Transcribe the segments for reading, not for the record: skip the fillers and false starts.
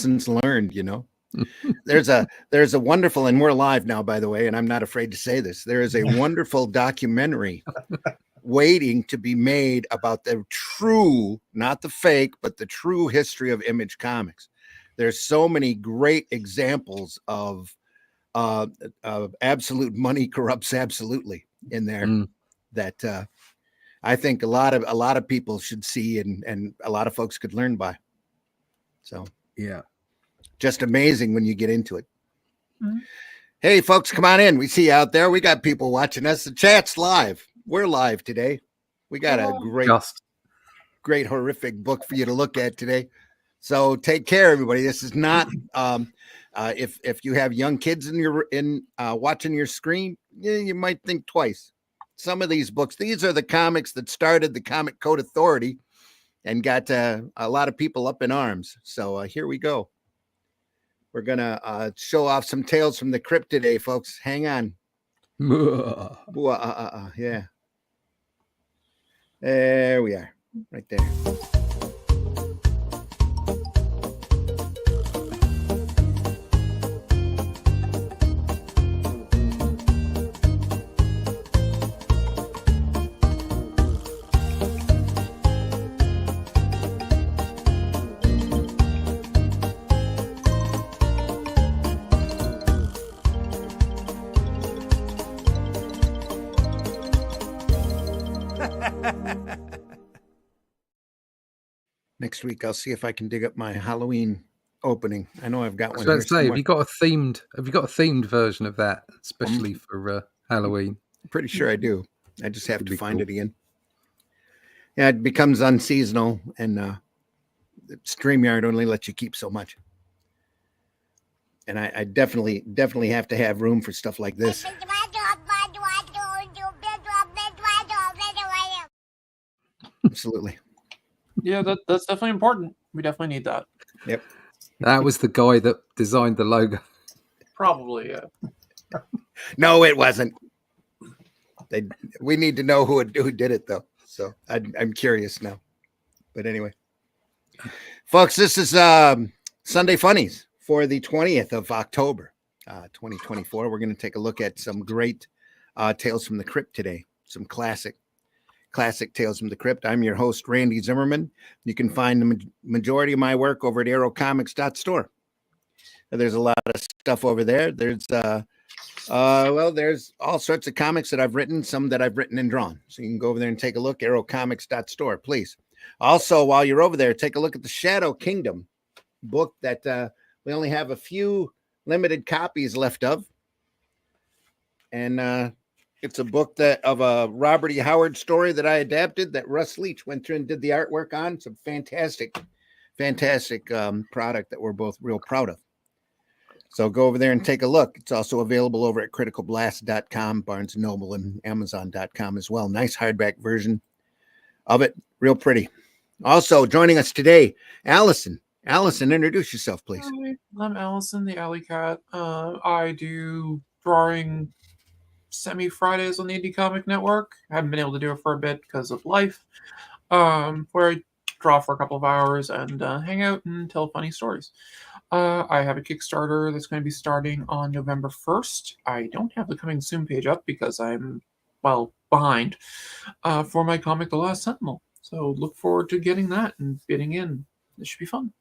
lessons learned, you know. There's a wonderful, and we're live now, by the way, and I'm not afraid to say this. There is a wonderful documentary waiting to be made about the true, not the fake, but the true history of Image Comics. There's so many great examples of absolute money corrupts absolutely in there that I think a lot of people should see and a lot of folks could learn by. So yeah. Just amazing when you get into it. Mm-hmm. Hey, folks, come on in. We see you out there. We got people watching us. The chat's live. We're live today. We got a great horrific book for you to look at today. So take care, everybody. This is not if you have young kids in watching your screen, you might think twice. Some of these books, these are the comics that started the Comic Code Authority and got a lot of people up in arms. So here we go. We're going to show off some tales from the crypt today, folks. Hang on. Yeah. There we are. Right there. Next week, I'll see if I can dig up my Halloween opening. I know I've got one. Let's say, have you got a themed version of that, especially for Halloween? I'm pretty sure I do. I just have to find it again. Yeah, it becomes unseasonal, and StreamYard only lets you keep so much. And I definitely have to have room for stuff like this. Absolutely. Yeah, that's definitely important. We definitely need that. Yep. That was the guy that designed the logo. Probably, yeah. No, it wasn't. We need to know who did it, though. So I'm curious now. But anyway, folks, this is Sunday Funnies for the 20th of October, 2024. We're going to take a look at some great tales from the crypt today. Some classic Tales from the Crypt. I'm your host, Randy Zimmerman. You can find the majority of my work over at aerocomics.store. There's a lot of stuff over there. There's there's all sorts of comics that I've written, some that I've written and drawn. So you can go over there and take a look, aerocomics.store, please. Also, while you're over there, take a look at the Shadow Kingdom book that we only have a few limited copies left of. And it's a book of a Robert E. Howard story that I adapted that Russ Leach went through and did the artwork on. It's a fantastic product that we're both real proud of. So go over there and take a look. It's also available over at criticalblast.com, Barnes & Noble, and Amazon.com as well. Nice hardback version of it. Real pretty. Also joining us today, Allison. Allison, introduce yourself, please. Hi, I'm Allison, the Alley Cat. I do drawing semi-Fridays on the Indie Comic Network. I haven't been able to do it for a bit because of life, where I draw for a couple of hours and hang out and tell funny stories. I have a Kickstarter that's going to be starting on November 1st. I don't have the coming soon page up because I'm, behind for my comic, The Last Sentinel. So look forward to getting that and bidding in. This should be fun.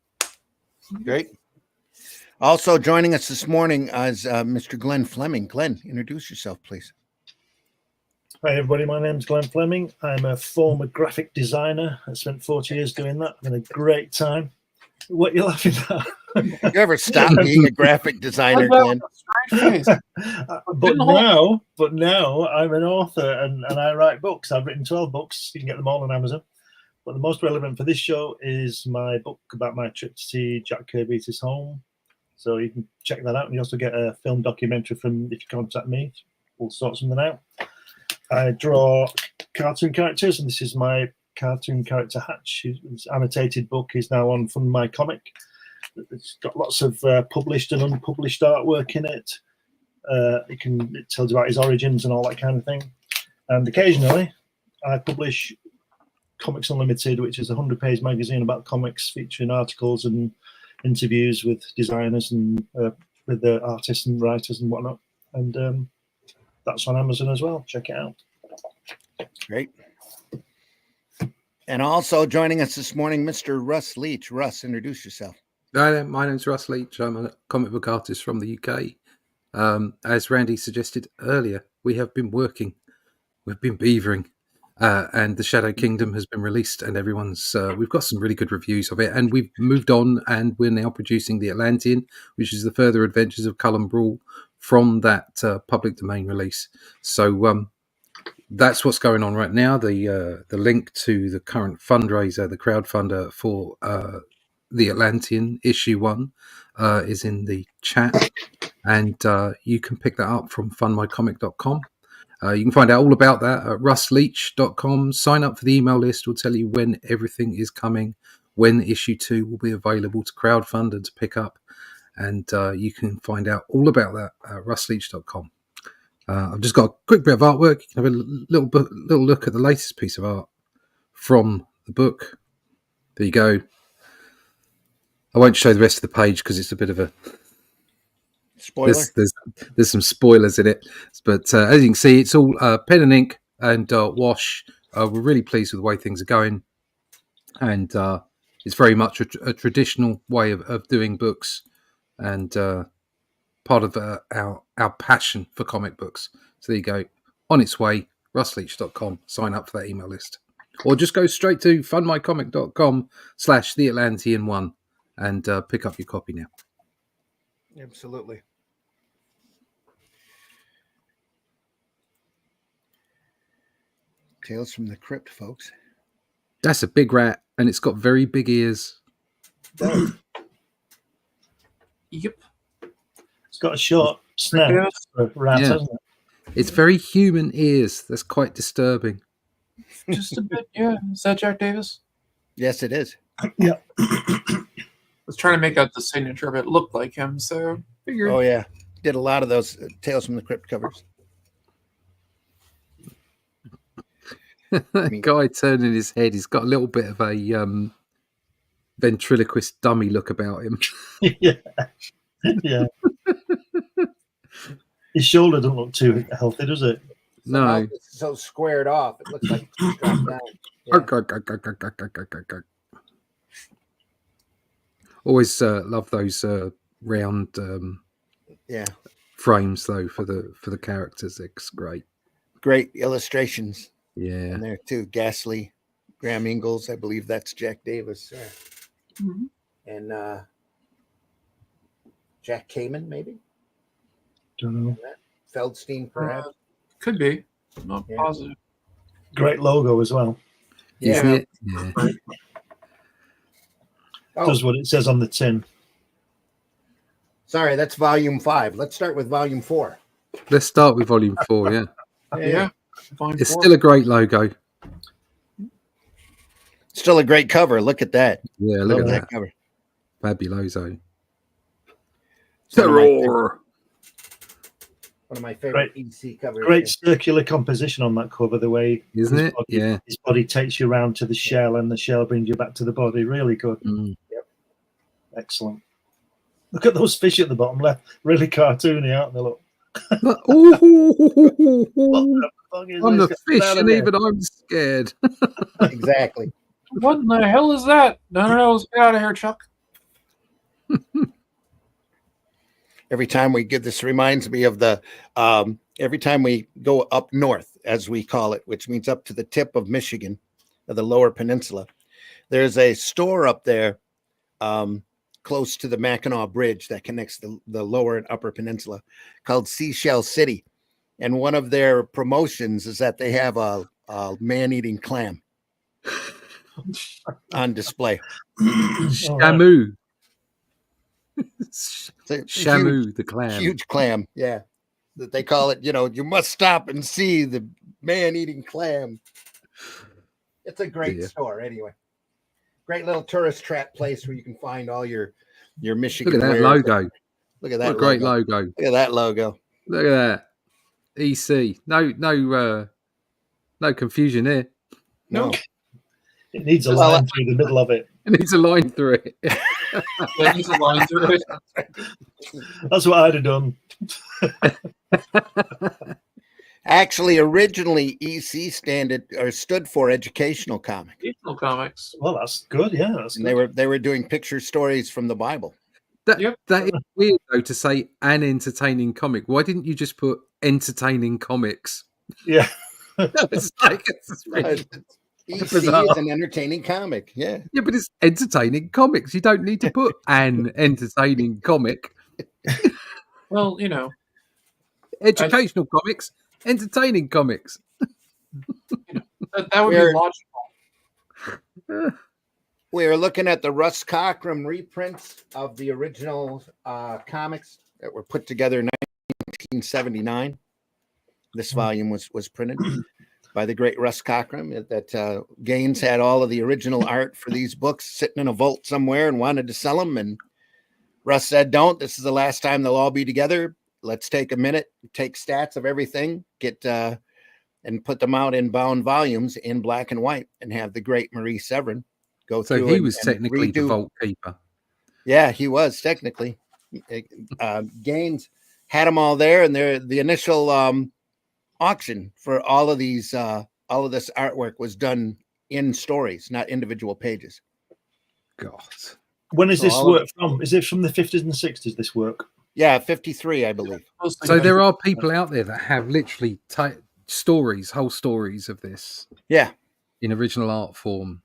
Great. Also joining us this morning is Mr. Glenn Fleming. Glenn, introduce yourself, please. Hi, everybody. My name's Glenn Fleming. I'm a former graphic designer. I spent 40 years doing that. I've had a great time. What are you laughing at? You ever stop being a graphic designer, Glenn? But now I'm an author and I write books. I've written 12 books. You can get them all on Amazon. But the most relevant for this show is my book about my trip to see Jack Kirby at his home. So you can check that out. And you also get a film documentary from, if you contact me, we'll sort something out. I draw cartoon characters, and this is my cartoon character Hatch. His annotated book is now on Fund My Comic. It's got lots of published and unpublished artwork in it. It tells about his origins and all that kind of thing. And occasionally, I publish Comics Unlimited, which is a 100-page magazine about comics featuring articles and interviews with designers and with the artists and writers and whatnot. And that's on Amazon as well. Check it out. Great. And also joining us this morning, Mr. Russ Leach. Russ, introduce yourself. Hi, my name's Russ Leach. I'm a comic book artist from the UK. As Randy suggested earlier, we have been working. We've been beavering. And the Shadow Kingdom has been released, and we've got some really good reviews of it. And we've moved on, and we're now producing The Atlantean, which is the further adventures of Cullen Brawl from that public domain release. So that's what's going on right now. The link to the current fundraiser, the crowdfunder for The Atlantean issue 1, is in the chat, and you can pick that up from fundmycomic.com. You can find out all about that at russleach.com. Sign up for the email list. We'll tell you when everything is coming, when issue 2 will be available to crowdfund and to pick up. And you can find out all about that at russleach.com. I've just got a quick bit of artwork. You can have a little look at the latest piece of art from the book. There you go. I won't show the rest of the page because it's a bit of a Spoiler. There's some spoilers in it, but as you can see, it's all pen and ink and wash. We're really pleased with the way things are going, and it's very much a traditional way of doing books, and part of our passion for comic books. So there you go, on its way. russleach.com. Sign up for that email list, or just go straight to fundmycomic.com/theatlantean1 and pick up your copy now. Absolutely. Tales from the Crypt, folks. That's a big rat, and it's got very big ears. Yep. It's got a short snout for a rat, hasn't it? It's very human ears. That's quite disturbing. Just a bit, yeah. Is that Jack Davis? Yes, it is. Yeah. I was trying to make out the signature of it looked like him, so figured. Oh, yeah. Did a lot of those Tales from the Crypt covers. That guy turning his head, he's got a little bit of a ventriloquist dummy look about him. Yeah. Yeah. His shoulder doesn't look too healthy, does it? No. It's so squared off. It looks like it's dropped down. Yeah. Always love those round frames though for the characters. It's great. Great illustrations. Yeah. And there too. Ghastly, Graham Ingalls. I believe that's Jack Davis. Mhm. And Jack Kamen, maybe? Don't know. Feldstein, perhaps? Could be. Not Yeah. positive. Great logo as well. Isn't Yeah. it? Yeah. Oh, Does what it says on the tin. sorry, that's volume 5. Let's start with volume 4. Let's start with volume 4, yeah. Yeah. Volume It's 4. still a great logo. Still a great cover. Look at that. Yeah, look Love at that. cover. Fabuloso. Terror. One of my favorite EC covers. Great circular composition on that cover, the way Isn't it? body, his body takes you around to the shell and the shell brings you back to the body. Really good. Mm. Yep. Excellent. Look at those fish at the bottom left. Really cartoony, aren't they? Look. What the fuck is I'm this? the Get fish, out of and there. even I'm scared. Exactly. What in the hell is that? No, get out of here, Chuck. Every time we get this reminds me of the every time we go up north, as we call it, which means up to the tip of Michigan, of the lower peninsula, there's a store up there close to the Mackinac Bridge that connects the lower and upper peninsula called Seashell City. And one of their promotions is that they have a man-eating clam on display. Shamu. It's a Shamu, the clam. huge clam, yeah. That they call it, you must stop and see the man-eating clam. It's a great store anyway. Great little tourist trap place where you can find all your Michigan. Look at that wares. logo. Look at that. What a great logo. Look at that logo. Look at that. EC. No confusion here. No. It needs a Well, line through the middle of it. It needs a line through it. Yeah, he's a line through it. That's what I'd have done. Actually, originally EC stood for educational comic, Educational comics. Well, that's good. Yeah, that's and good. they were doing picture stories from the Bible. Yep. That is weird though to say an entertaining comic. Why didn't you just put entertaining comics? Yeah. It's like it's really EC bizarre. is an entertaining comic. Yeah. Yeah, but it's entertaining comics. You don't need to put an entertaining comic. Well, you know, Educational comics, entertaining comics. that would be We're- logical. We are looking at the Russ Cockrum reprints of the original comics that were put together in 1979. This volume was printed by the great Russ Cockrum. That Gaines had all of the original art for these books sitting in a vault somewhere and wanted to sell them. And Russ said, "Don't. This is the last time they'll all be together. Let's take a minute, take stats of everything, get and put them out in bound volumes in black and white, and have the great Marie Severin go So through." he and was technically the redo. vault keeper. Yeah, he was technically. Gaines had them all there, and the initial auction for all of these, all of this artwork was done in stories, not individual pages. God. When is So this all of work from? Is it from the 50s and 60s, this work? Yeah, 53, I believe. So there are people out there that have literally stories, whole stories of this Yeah, in original art form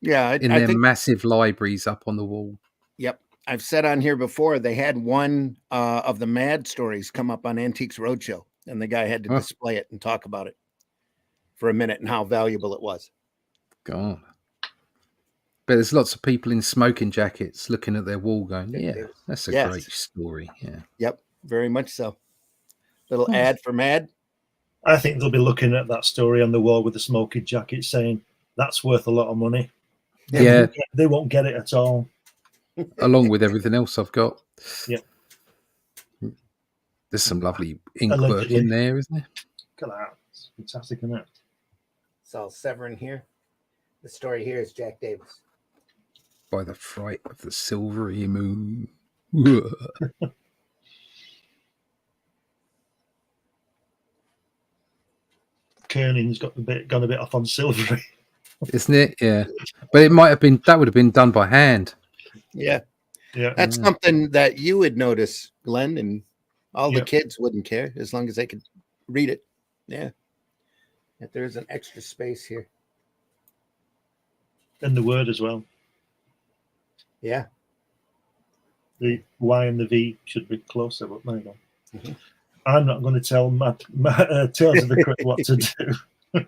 yeah. in I their think. massive libraries up on the wall. Yep, I've said on here before. They had one of the Mad stories come up on Antiques Roadshow, and the guy had to Huh. display it and talk about it for a minute and how valuable it was. God. But there's lots of people in smoking jackets looking at their wall going, yeah, that's a Yes. great story. Yeah. Yep, very much so. Little ad for Mad. I think they'll be looking at that story on the wall with the smoking jacket saying, that's worth a lot of money. Yeah. They won't get it at all. Along with everything else I've got. Yeah. There's some lovely ink work Allegedly. in there, isn't there? Look at that. It's fantastic, isn't it? It's all Severin here. The story here is Jack Davis. By the fright of the silvery moon. Kerning's gone a bit off on silvery. Isn't it? Yeah. But it might have been, that would have been done by hand. Yeah, Yeah. that's something that you would notice, Glenn, and all the Yeah. kids wouldn't care as long as they could read it. Yeah. If there's an extra space here. And the word as well. Yeah. The Y and the V should be closer, but there you go. Mhm. I'm not going to tell my Tales of the Crypt what to do.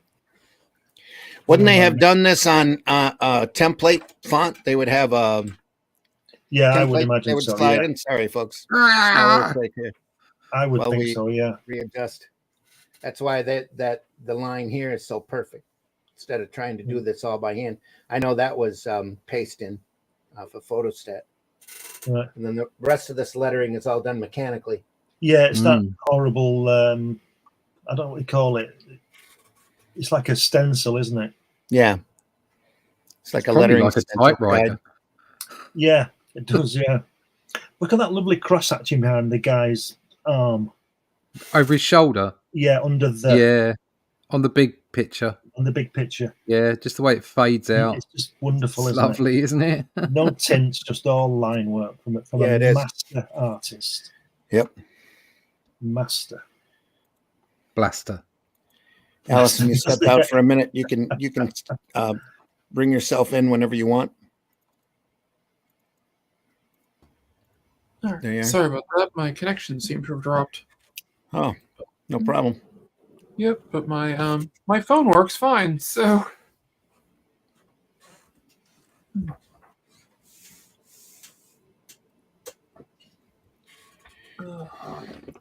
Wouldn't they have done this on template font? They would have a Yeah, I would template imagine they would so. slide Yeah. in. Sorry, folks. Ah! Right here. I would Well, think we- so, yeah. Readjust. That's why that the line here is so perfect. Instead of trying to do this all by hand, I know that was paste in for photostat, Right. and then the rest of this lettering is all done mechanically. Yeah, it's that Mm. horrible, I don't know what you call it. It's like a stencil, isn't it? Yeah, it's like a Probably lettering like a stencil typewriter. guide. Yeah, it does, yeah. Look at that lovely cross hatching behind the guy's arm. Over his shoulder. Yeah, under the Yeah. On the big picture. on the big picture. Yeah. Just the way it fades out. It's just wonderful, It's isn't lovely, isn't it? it? No tints, just all line work from Yeah, a it is. master artist. Yep. Master. Blaster. Allison, you stepped out for a minute. You can bring yourself in whenever you want. There you are. Sorry about that. My connection seemed to have dropped. Oh, no problem. Yep, but my my phone works fine. So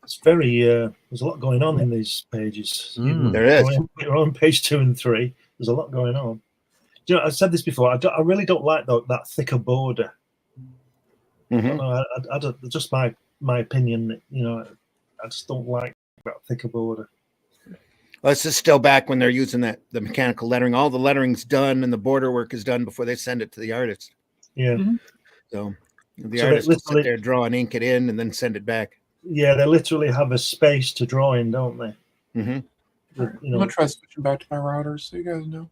It's very there's a lot going on in these pages. Mm. There is. You're on page 2 and 3. There's a lot going on. Do you know, I said this before. I really don't like that thicker border. I Mhm. don't know, I don't, just my opinion. You know, I just don't like that thicker border. Well, this is still back when they're using the mechanical lettering. All the lettering's done and the border work is done before they send it to the artist. Yeah. Mhm. So The So artist will sit literally- there, draw and ink it in, and then send it back. Yeah, they literally have a space to draw in, don't they? Mm-hmm. You I'm know, gonna try switching back to my routers so you guys know.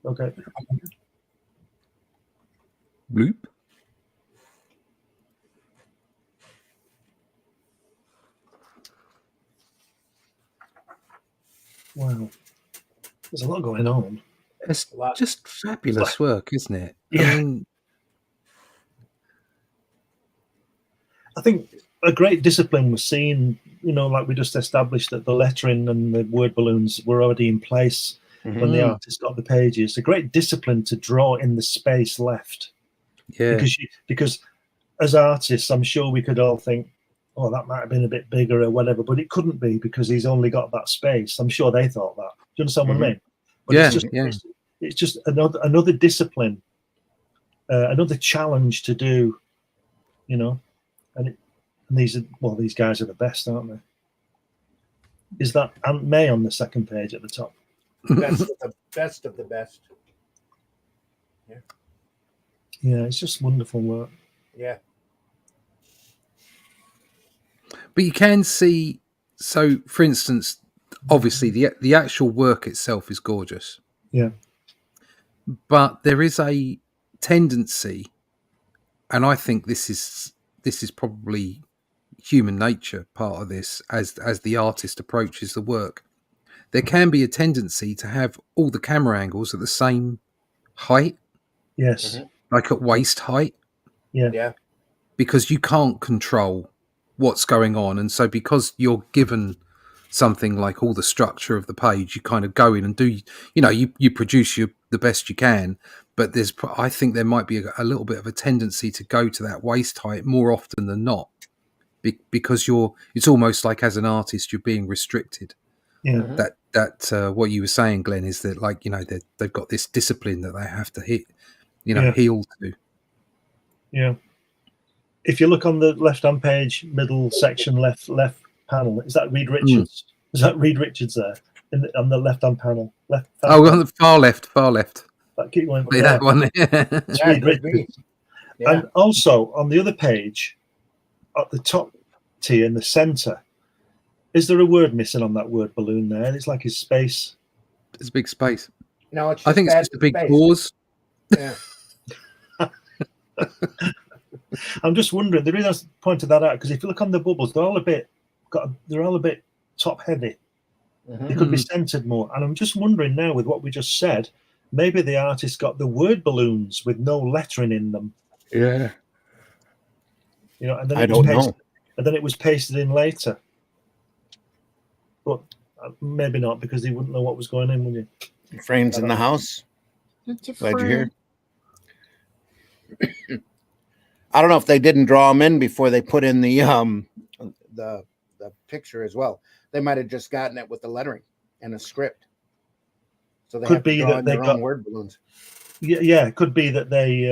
okay. Bloop. Wow. There's a lot going on. It's Wow. just fabulous work, isn't it? Yeah. I mean, I think a great discipline was seen, like we just established that the lettering and the word balloons were already in place when the artist got the pages. A great discipline to draw in the space left. yeah. Because as artists, I'm sure we could all think, oh, that might have been a bit bigger or whatever, but it couldn't be because he's only got that space. I'm sure they thought that. Do you understand what I mean? But Yeah, it's just, yeah. it's just another discipline, another challenge to do, and these guys are the best, aren't they? Is that Aunt May on the second page at the top? That's the best of the best. Yeah, it's just wonderful work. Yeah. But you can see, so for instance, obviously the actual work itself is gorgeous. Yeah. But there is a tendency, and I think this is probably human nature, part of this, as the artist approaches the work. There can be a tendency to have all the camera angles at the same height, Yes. like at waist height, Yeah. because you can't control what's going on. And so because you're given something like all the structure of the page, you kind of go in and do, you produce the best you can. But I think there might be a little bit of a tendency to go to that waist height more often than not, because it's almost like as an artist, you're being restricted. Yeah. That what you were saying, Glenn, is that they've got this discipline that they have to Yeah. heal to. Yeah. If you look on the left-hand page, middle section, left panel, is that Reed Richards? Is that Reed Richards there on the left-hand panel? Left. On the far left. Keep going. That one. It's Yeah, Reed could be. Richards. Yeah. And also on the other page, at the top tier in the centre, is there a word missing on that word balloon there? It's like his space. It's a big space. No, it's I think it's bad just a big space. pause. Yeah. I'm just wondering. The reason I pointed that out because if you look on the bubbles, they're all a bit top heavy. They could be centered more. And I'm just wondering now, with what we just said, maybe the artist got the word balloons with no lettering in them. Yeah. And then I don't know. And then it was pasted in later. But maybe not, because he wouldn't know what was going in, would you? Frames in the house. It's a Glad you're frame. here. I don't know if they didn't draw them in before they put in the picture as well. They might have just gotten it with the lettering and a script. So they Could have to be draw that in they their got- own word balloons. Yeah, it could be that they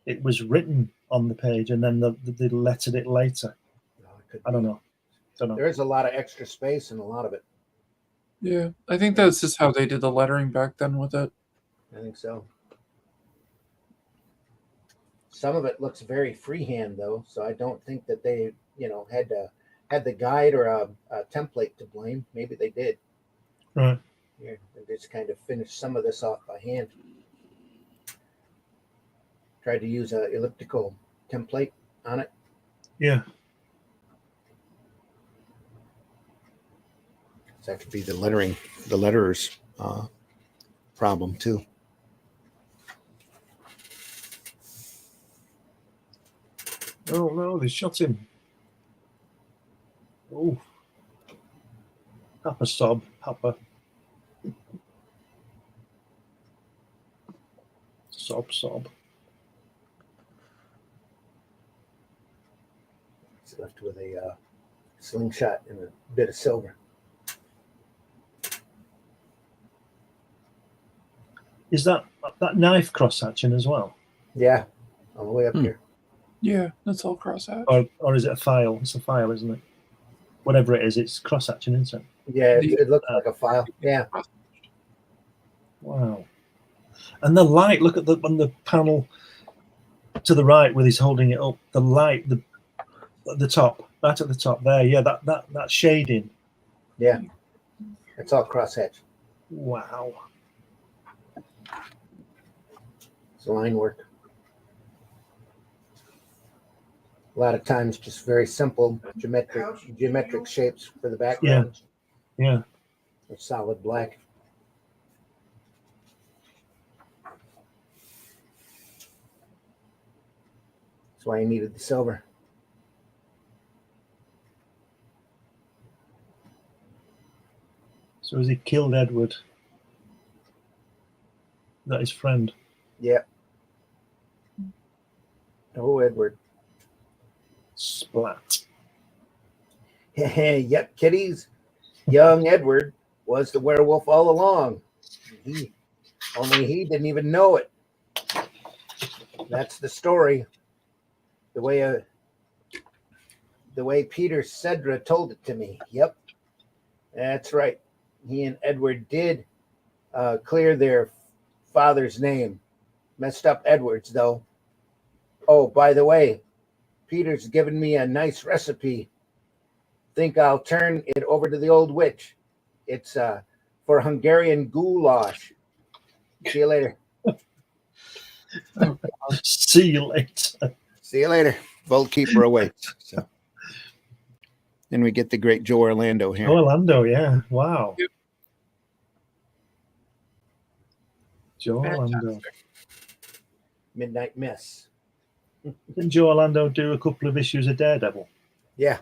it was written on the page and then they lettered it later. No, it could I be. don't know. There is a lot of extra space in a lot of it. Yeah, I think that's just how they did the lettering back then with it. I think so. Some of it looks very freehand though, so I don't think that they, had the guide or a template to blame. Maybe they did. Right. Yeah, they just kind of finished some of this off by hand. Tried to use an elliptical template on it. Yeah. So that could be the letterer's problem too. Oh no, they shot him. Oh. Papa sob, Papa. Sob. It's left with a slingshot and a bit of silver. Is that knife cross-hatching as well? Yeah, all the way up here. Yeah, that's all cross-hatch. Or is it a file? It's a file, isn't it? Whatever it is, it's cross-hatching, isn't it? Yeah, it looks like a file. Yeah. Wow. And the light, look at on the panel to the right, where he's holding it up, the light, at the top, right at the top there. Yeah, that shading. Yeah, it's all crosshatch. Wow. It's line work. A lot of times, just very simple geometric shapes for the background. Yeah. It's solid black. That's why he needed the silver. So has he killed Edward? Is that his friend? Yep. Oh, Edward. Splat. Yep, kiddies. Young Edward was the werewolf all along. Only he didn't even know it. That's the story. The way Peter Cedra told it to me. Yep, that's right. He and Edward did clear their father's name. Messed up Edward's, though. Oh, by the way, Peter's given me a nice recipe. Think I'll turn it over to the old witch. It's for Hungarian goulash. See you later. See you later. See you later. Vault Keeper awaits. So. Then we get the great Joe Orlando here. Oh, Orlando, yeah. Wow. Yep. Joe Orlando. Midnight Miss. Didn't Joe Orlando do a couple of issues of Daredevil? Yeah.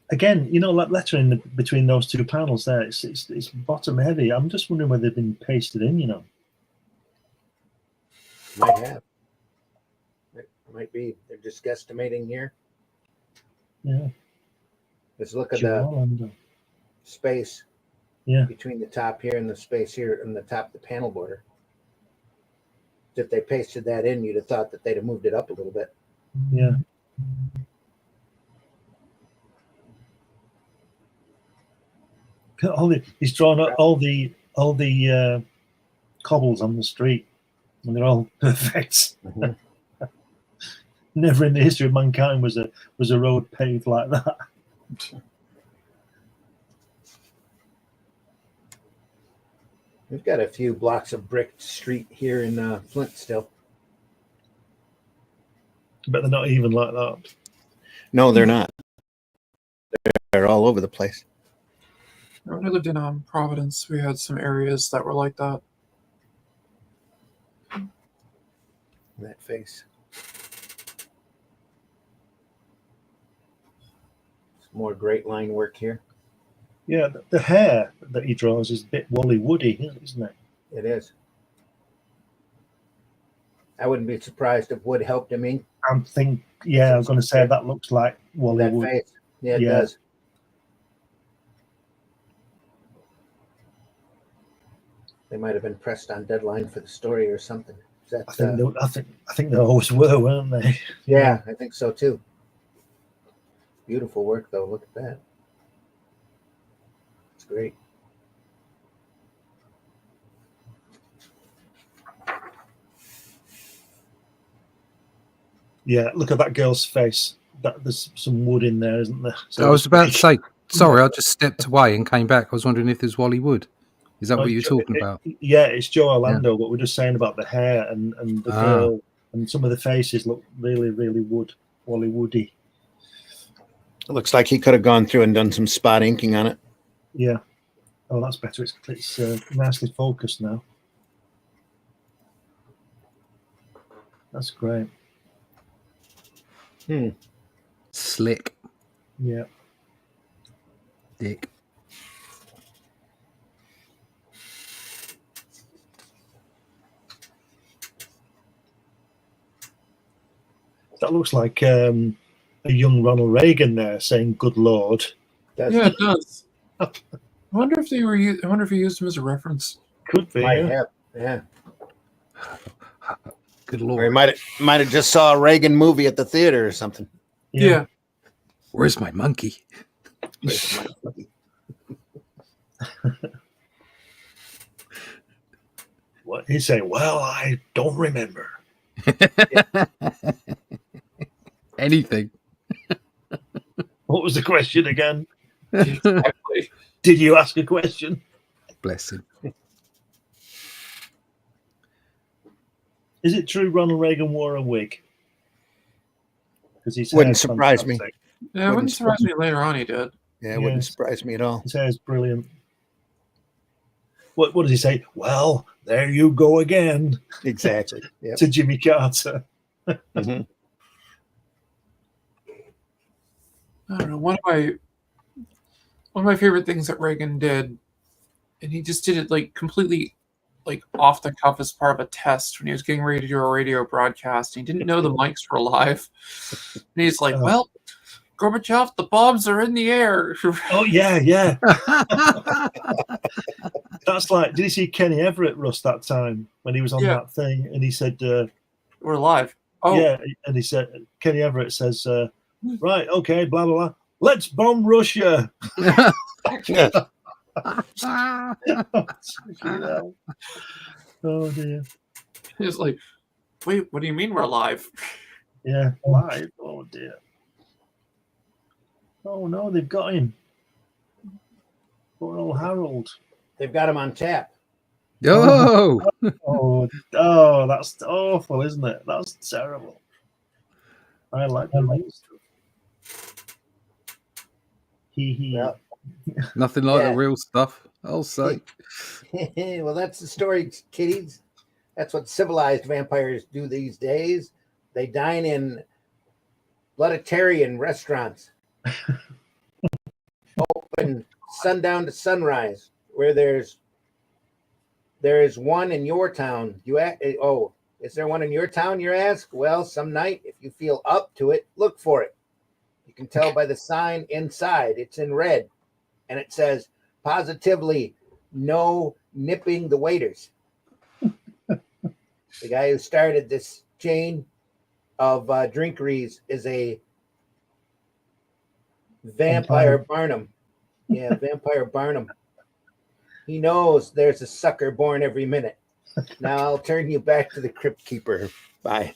Again, you know, that lettering between those two panels there, it's bottom heavy. I'm just wondering whether they've been pasted in, you know. Might have. It might be. They're just guesstimating here. Yeah. Let's look at Joe the Orlando. space between the top here and the space here and the top of the panel border. If they pasted that in, you'd have thought that they'd have moved it up a little bit. Yeah. He's drawn all the cobbles on the street, and they're all perfect. Mm-hmm. Never in the history of mankind was a road paved like that. We've got a few blocks of brick street here in Flint still. But they're not even like that. No, they're not. They're all over the place. When I lived in Providence, we had some areas that were like that. That face. Some more great line work here. Yeah, the hair that he draws is a bit Wally Woody, isn't it? It is. I wouldn't be surprised if Wood helped him in. I'm going to say that looks like Wally That Wood. face. Yeah, it does. They might have been pressed on deadline for the story or something. Is that, I think they always were, weren't they? Yeah, I think so too. Beautiful work, though. Look at that. It's great. Yeah, look at that girl's face. There's some wood in there, isn't there? So I was about to say, sorry, I just stepped away and came back. I was wondering if there's Wally Wood. Is that what you're talking about? Yeah, it's Joe Orlando, but we're just saying about the hair and the girl, and some of the faces look really, really Wally Woody. It looks like he could have gone through and done some spot inking on it. Yeah. Oh, that's better. It's nicely focused now. That's great. Slick. Yeah. Dick. That looks like a young Ronald Reagan there saying "Good Lord." Yeah, it does. I wonder if they were. I wonder if he used him as a reference. Could be. Yeah. Good Lord. Or he might have just saw a Reagan movie at the theater or something. Yeah. Where's my monkey? What he'd say? Well, I don't remember. Anything. What was the question again? Exactly. Did you ask a question? Bless him. Is it true Ronald Reagan wore a wig? Because his Wouldn't hair's surprise me. fantastic. Yeah, it wouldn't surprise me later on he did. Yeah, it wouldn't Yes. surprise me at all. His hair's brilliant. What does he say? Well, there you go again. Exactly. Yep. To Jimmy Carter. Mhm. I don't know. One of my favorite things that Reagan did, and he just did it like completely like off the cuff as part of a test when he was getting ready to do a radio broadcast. He didn't know the mics were live. And he's like, well, Gorbachev, the bombs are in the air. Oh, yeah. That's like, did you see Kenny Everett, Russ, that time when he was on that thing? And he said, we're live. Oh, yeah. And he said, Kenny Everett says, right, okay, blah, blah, blah. Let's bomb Russia. Oh, dear. It's like, wait, what do you mean we're live? Yeah, live. Oh, dear. Oh, no, they've got him. Poor old Harold. They've got him on tap. Oh, Oh, that's awful, isn't it? That's terrible. I like the real stuff. Well, nothing like Yeah. the real stuff, I'll say. well, that's the story, kiddies. That's what civilized vampires do these days. They dine in blooditarian restaurants. Open sundown to sunrise, where there is one in your town. Is there one in your town, you ask? Well, some night, if you feel up to it, look for it. You can tell by the sign inside. It's in red, and it says, positively, no nipping the waiters. The guy who started this chain of drinkeries is a Vampire Barnum. Yeah, Vampire Barnum. He knows there's a sucker born every minute. Now I'll turn you back to the Crypt Keeper. Bye.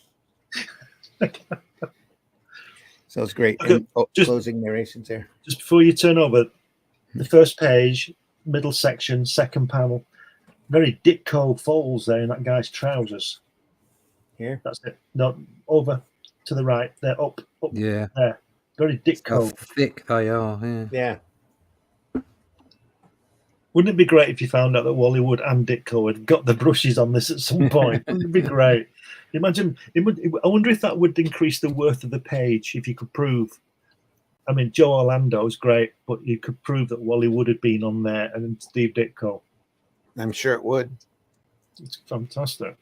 So it's great. Okay, And, closing narrations there. Just before you turn over, the first page, middle section, second panel, very Ditko folds there in that guy's trousers. Here? That's it. No, over to the right. They're up Yeah. there. Very How Ditko. thick they are. Yeah. Yeah. Wouldn't it be great if you found out that Wallywood and Ditko had got the brushes on this at some point? Wouldn't it be great? Imagine, I wonder if that would increase the worth of the page if you could prove. I mean, Joe Orlando's great, but you could prove that Wallywood had been on there and Steve Ditko. I'm sure it would. It's fantastic.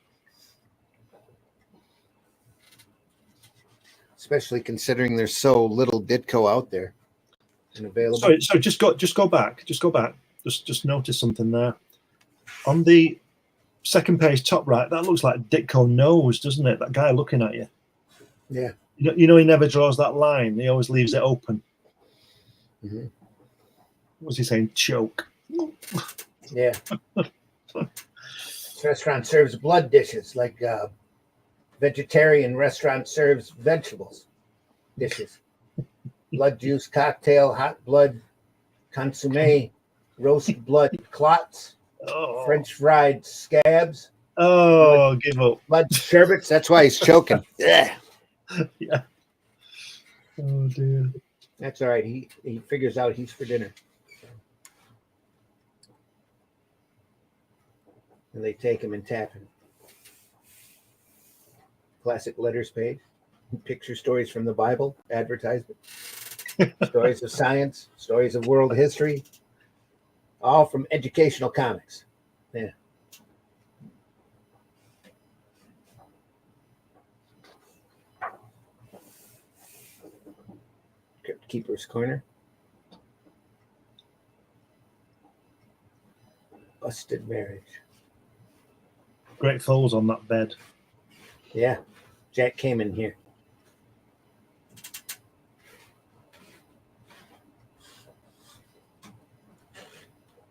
Especially considering there's so little Ditko out there and available. Sorry, just go back. Just notice something there. On the second page, top right, that looks like Ditko nose, doesn't it? That guy looking at you. Yeah. You know, he never draws that line. He always leaves it open. Mm-hmm. What was he saying? Choke. Yeah. This restaurant serves blood dishes like vegetarian restaurant serves vegetables dishes. Blood juice cocktail, hot blood consomme, roast blood clots, French fried scabs. Oh, give up. Blood sherbets. That's why he's choking. Yeah. Yeah. Oh dear. That's all right. He figures out he's for dinner. And they take him and tap him. Classic letters page. Picture stories from the Bible. Advertisement. Stories of science. Stories of world history. All from educational comics. Yeah. Crypt Keeper's Corner. Busted marriage. Great folds on that bed. Yeah. Jack came in here.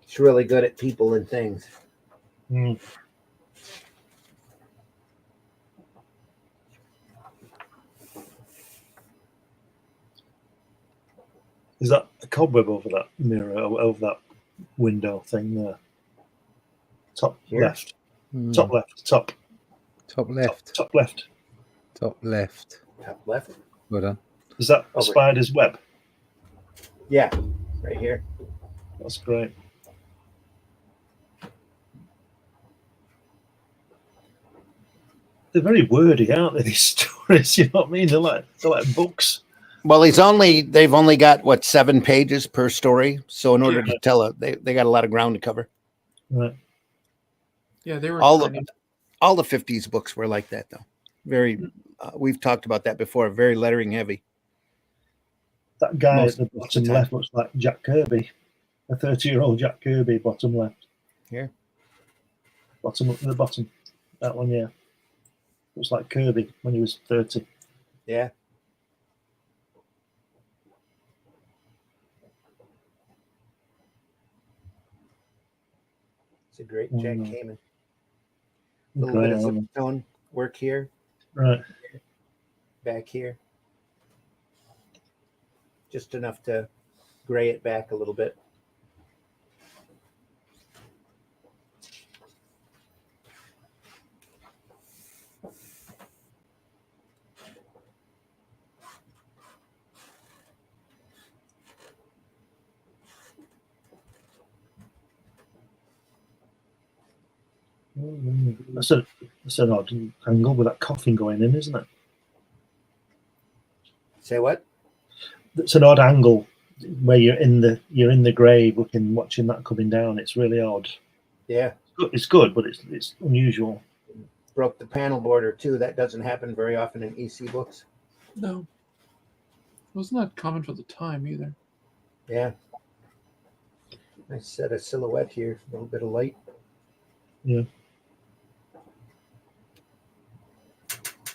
He's really good at people and things. Mm. Is that a cobweb over that mirror, over that window thing there? Top Here? left. Top left. Top. Top left. Top left. Top left. Top left. Well done. Is that a Over. spider's web? Yeah, right here. That's great. They're very wordy, aren't they? These stories, you know what I mean? They're like books. Well, they've only got what 7 pages per story. So in order to tell it, they got a lot of ground to cover. Right. Yeah, they were All tiny. the 50s books were like that, though. Very, we've talked about that before. Very lettering heavy. That guy Most at the of the bottom time. left looks like Jack Kirby, a 30-year-old Jack Kirby. Bottom left. Here. Bottom at the bottom. That one, yeah. Looks like Kirby when he was 30. Yeah. It's a great Jack Kamen. A little bit of zip tone work here, Right. back here. Just enough to gray it back a little bit. That's an odd angle with that coffin going in, isn't it? Say what? It's an odd angle where you're in the grave watching that coming down. It's really odd. Yeah. It's good, but it's unusual. Broke the panel border too. That doesn't happen very often in EC books. No. Wasn't that common for the time either? Yeah. Nice set of silhouette here. A little bit of light. Yeah.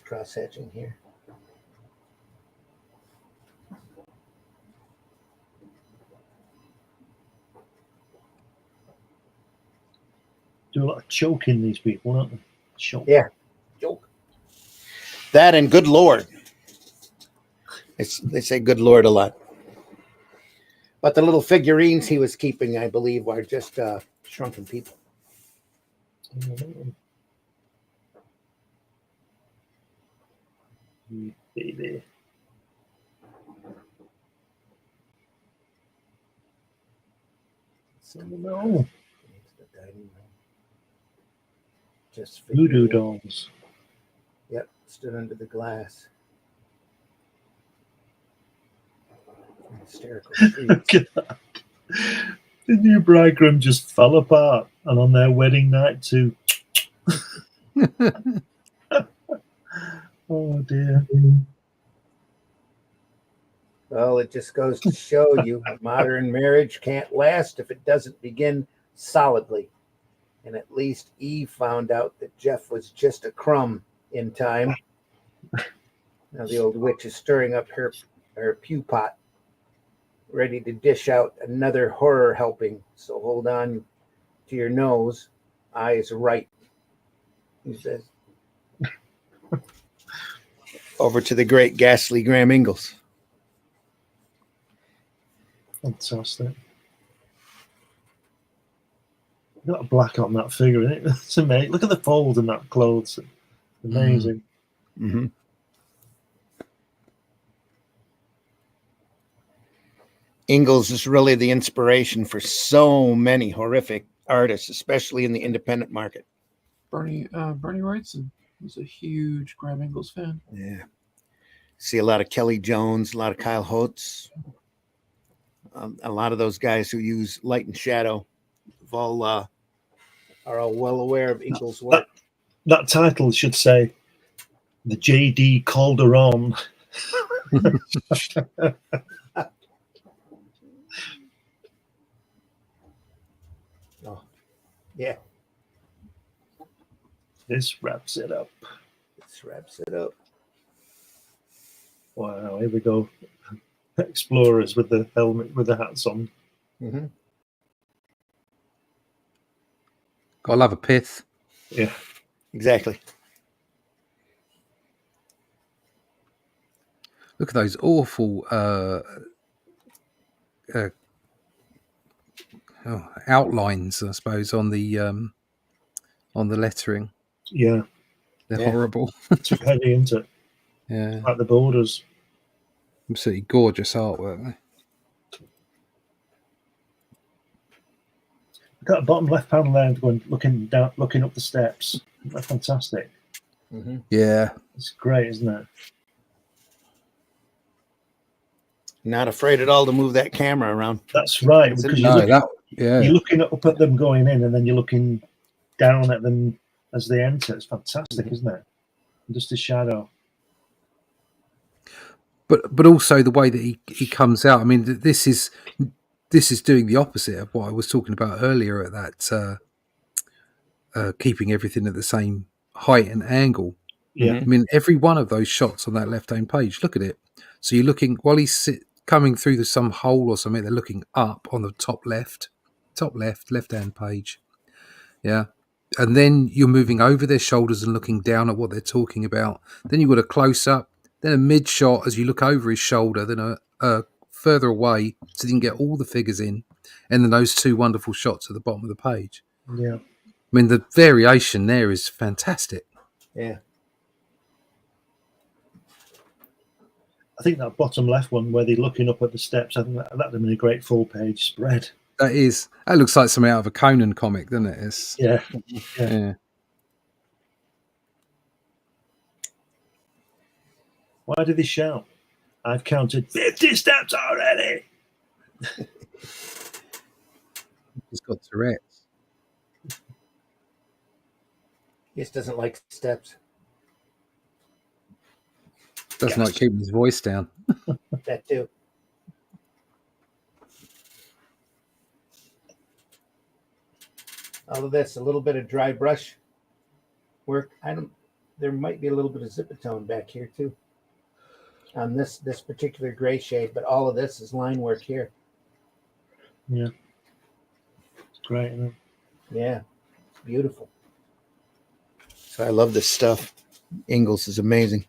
Cross hatching here. Do a lot of choking, these people, don't they? Choke. Yeah. Joke. That and good Lord. They say good Lord a lot. But the little figurines he was keeping, I believe, are just shrunken people. Baby. No. Just Voodoo figurine. dolls. Yep, stood under the glass. Hysterical freaks. Look at that. The new bridegroom just fell apart, and on their wedding night too. Oh dear. Well, it just goes to show you a modern marriage can't last if it doesn't begin solidly. And at least Eve found out that Jeff was just a crumb in time. Now the old witch is stirring up her pew pot, ready to dish out another horror helping. So hold on to your nose, eyes right, he says. Over to the great ghastly Graham Ingalls. Fantastic. Got a black on that figure, isn't it? It's amazing. Look at the fold in that clothes. Amazing. Mm-hmm. Ingalls is really the inspiration for so many horrific artists, especially in the independent market. Bernie Wrightson was a huge Graham Ingalls fan. Yeah. See a lot of Kelly Jones, a lot of Kyle Holtz, a lot of those guys who use light and shadow are all well aware of Ingalls' work. That title should say the J.D. Calderon. Oh, yeah. This wraps it up. This wraps it up. Wow, here we go. Explorers with the helmet, with the hats on. Mm-hmm. Gotta love a pith. Yeah. Exactly. Look at those awful outlines, I suppose, on the lettering. Yeah, They're Yeah. horrible. too heavy, isn't it? Yeah, Like the borders. absolutely gorgeous artwork. Look at the bottom left panel there, going looking down, looking up the steps. That's fantastic. Mm-hmm. Yeah, It's great, isn't it? Not afraid at all to move that camera around. That's right, It's because interesting. you're looking up at them going in, and then you're looking down at them as they enter. It's fantastic, isn't it? Just a shadow. but also the way that he comes out. I mean, this is doing the opposite of what I was talking about earlier at that keeping everything at the same height and angle. Yeah, I mean, every one of those shots on that left-hand page, look at it. So you're looking, while he's coming through some hole or something, they're looking up on the top left-hand page. Yeah. And then you're moving over their shoulders and looking down at what they're talking about. Then you've got a close-up, then a mid-shot as you look over his shoulder, then a further away so you can get all the figures in, and then those two wonderful shots at the bottom of the page. yeah. I mean, the variation there is fantastic. Yeah. I think that bottom left one where they're looking up at the steps, I think that'd have been a great full-page spread. That looks like something out of a Conan comic, doesn't it? Yeah. Yeah. Why did they shout? I've counted 50 steps already. He's got Tourette's. He just doesn't like steps. Doesn't like keeping his voice down. That too. All of this, a little bit of dry brush work. There might be a little bit of zipatone back here too on this particular gray shade, but all of this is line work here. Yeah. It's great, isn't it? Yeah, it's beautiful. So I love this stuff. Ingalls is amazing.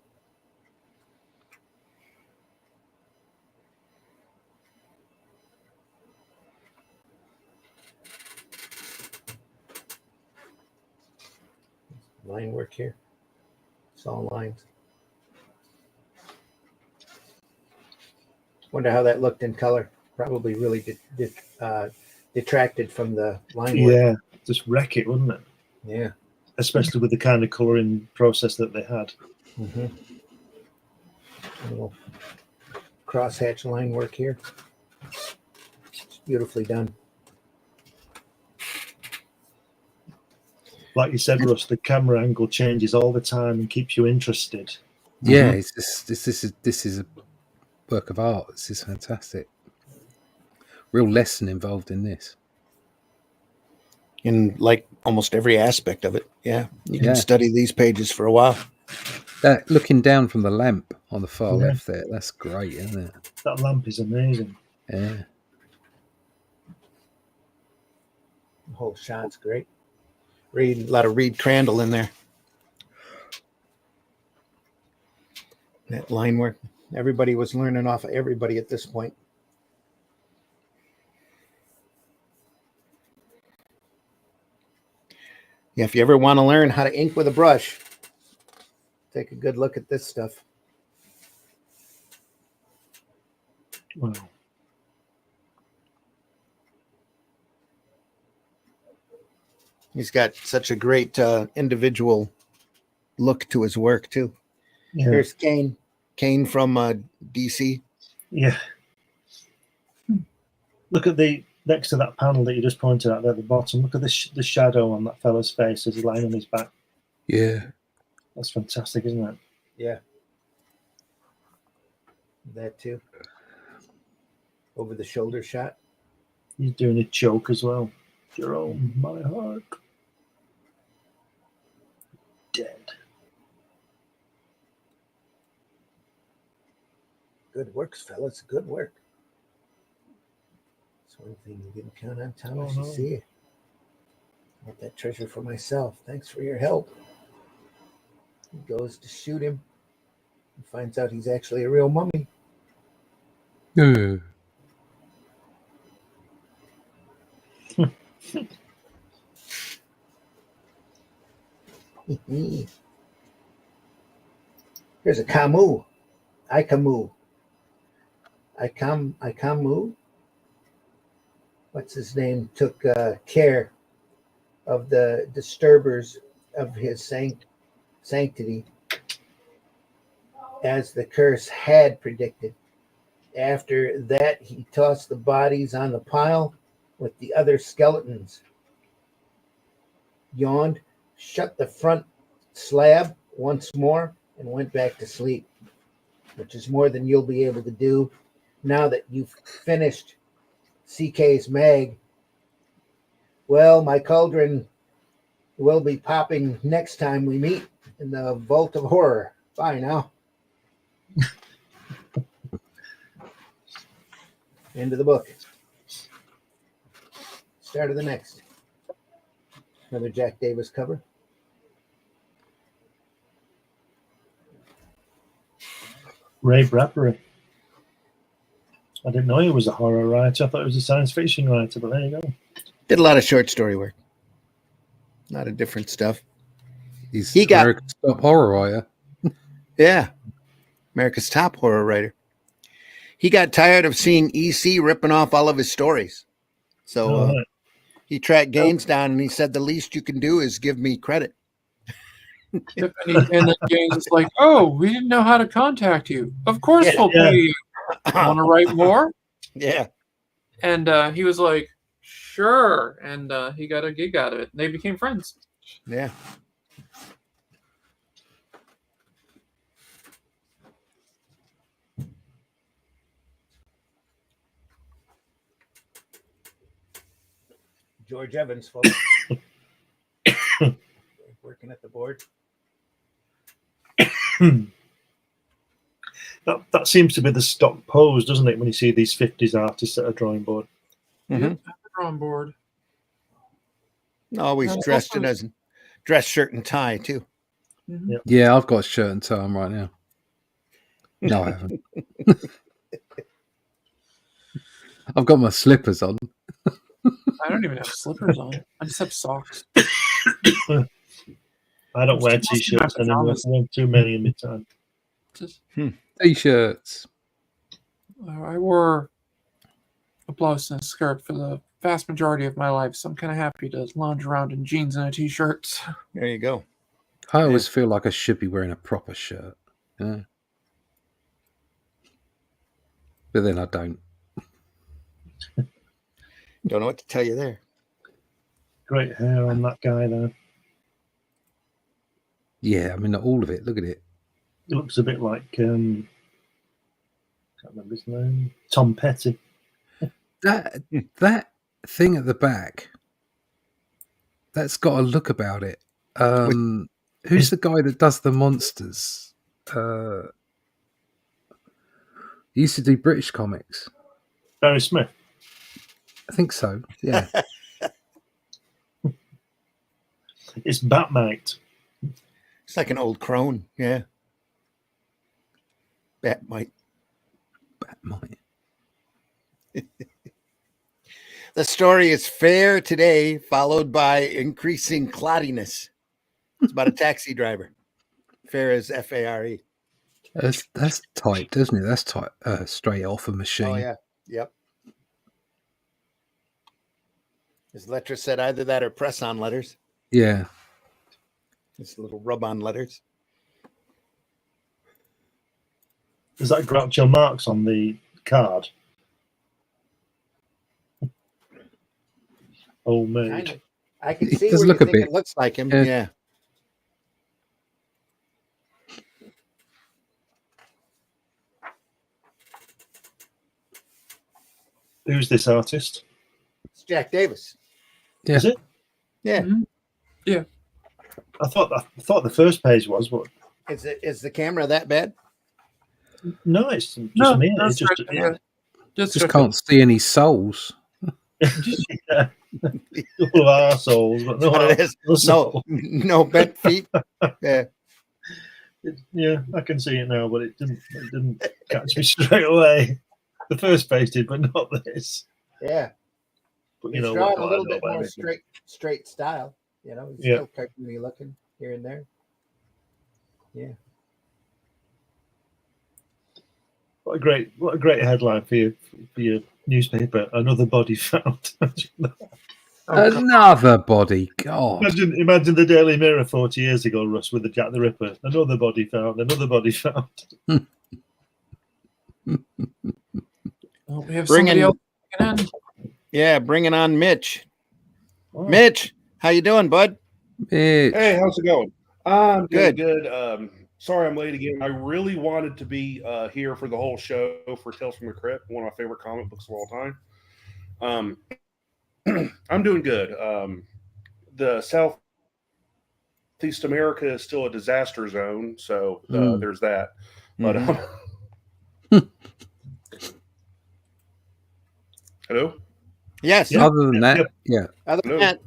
Line work here. It's all lines. Wonder how that looked in color. Probably really detracted from the line work. Yeah, just wreck it, wouldn't it? Yeah. Especially with the kind of colouring process that they had. Mm-hmm. A little crosshatch line work here. It's beautifully done. Like you said, Russ, the camera angle changes all the time and keeps you interested. Yeah, it's just, this is a work of art. This is fantastic. Real lesson involved in this. In like almost every aspect of it. Yeah. You can study these pages for a while. That looking down from the lamp on the far Yeah. left there, that's great, isn't it? That lamp is amazing. Yeah. The whole shot's great. A lot of Reed Crandall in there. That line work. Everybody was learning off of everybody at this point. Yeah, if you ever want to learn how to ink with a brush, take a good look at this stuff. Wow. He's got such a great individual look to his work too. Yeah. There's Kane from DC. Yeah. Look at the next to that panel that you just pointed out there at the bottom. Look at the shadow on that fella's face as he's lying on his back. Yeah. That's fantastic, isn't it? Yeah. That too. Over the shoulder shot. He's doing a choke as well. Jerome, my heart. Dead. Good works, fellas. Good work. It's one thing you didn't count on, Thomas. Oh, You no. see it. I want that treasure for myself. Thanks for your help. He goes to shoot him and finds out he's actually a real mummy. Here's a Camus. Camus. Camus. What's his name? Took care of the disturbers of his sanctity, as the curse had predicted. After that, he tossed the bodies on the pile with the other skeletons, yawned, shut the front slab once more, and went back to sleep, which is more than you'll be able to do now that you've finished CK's mag. Well, my cauldron will be popping next time we meet in the Vault of Horror. Bye now. End of the book. Start of the next. Another Jack Davis cover. Ray Bradbury. I didn't know he was a horror writer. I thought he was a science fiction writer, but there you go. Did a lot of short story work. A lot of different stuff. He got America's top horror writer. Yeah. America's top horror writer. He got tired of seeing EC ripping off all of his stories. So he tracked Gaines down and he said, the least you can do is give me credit. And then Gaines is like, oh, we didn't know how to contact you. Of course we'll pay you. Want to write more? Yeah. And he was like, sure. And he got a gig out of it. And they became friends. Yeah. George Evans, folks. Working at the board. That seems to be the stock pose, doesn't it, when you see these 50s artists at a drawing board? Mm-hmm. Yep, at the drawing board. Always dressed in a dress shirt and tie, too. Mm-hmm. Yep. Yeah, I've got a shirt and tie on right now. No, I haven't. I've got my slippers on. I don't even have slippers on. I just have socks. I don't wear t-shirts anymore. I wear too many in my time. Just T-shirts. I wore a blouse and a skirt for the vast majority of my life, so I'm kind of happy to lounge around in jeans and a t-shirt. There you go. I always feel like I should be wearing a proper shirt. Yeah. But then I don't. Don't know what to tell you there. Great hair on that guy there. Yeah, I mean, not all of it. Look at it. It looks a bit like, can't remember his name, Tom Petty. That thing at the back, that's got a look about it. Who's the guy that does the monsters? He used to do British comics. Barry Smith. I think so, yeah. It's Batmite. It's like an old crone, yeah. Batmite. The story is fair today, followed by increasing cloudiness. It's about a taxi driver. Fair as F-A-R-E. That's typed, isn't it? That's typed straight off a machine. Oh, yeah. Yep. As Letter said, either that or press-on letters. Yeah. It's little rub-on letters. Is that Groucho Marx on the card? Homemade. Kind of. I can It see does where look you a think bit. it looks like him. Yeah. Yeah. Who's this artist? It's Jack Davis. Yeah. Is it? Yeah. Mm-hmm. Yeah. I thought the first page was, but Is the camera that bad? no, it's just No, me. that's It's just, right. yeah. Just can't see any souls. Yeah. Full of arseholes, but no, What it is. no soul. No bent feet. Yeah. Yeah, I can see it now, but it didn't catch me straight away. The first page did, but not this. Yeah. But He's you know drawing what a I little know bit about more him. straight style. You know, he's Yeah. still cartoony looking here and there. Yeah. What a great headline for your newspaper. Another body found. Another body. God. Imagine the Daily Mirror 40 years ago, Russ, with the Jack the Ripper. Another body found. Another body found. Oh, we have Bringing- somebody else coming in. Yeah, bringing on Mitch. Oh. Mitch, how you doing, bud? Mitch. Hey, how's it going? I'm Good. good. Sorry I'm late again. I really wanted to be here for the whole show for Tales from the Crypt, one of my favorite comic books of all time. I'm doing good. The Southeast America is still a disaster zone, so there's that. But hello? Yes. Yeah. Other than that, yeah. Other than Hello? that,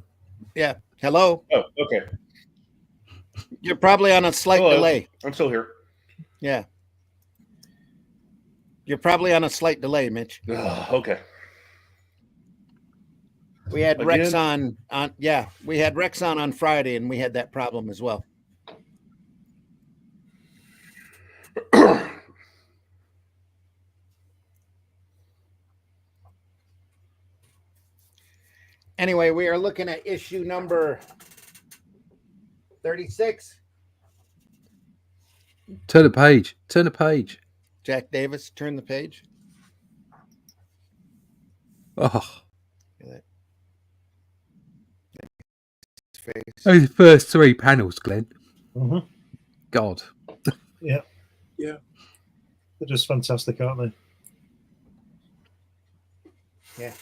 yeah. Hello. Oh, okay. You're probably on a slight Hello. delay. I'm still here. Yeah. You're probably on a slight delay, Mitch. Okay. We had Again? Rex on we had Rex on Friday, and we had that problem as well. Anyway, we are looking at issue number 36. Turn the page. Turn the page. Jack Davis, turn the page. Oh, Face. those first three panels, Glenn. Mhm. God. Yeah. Yeah. They're just fantastic, aren't they? Yeah.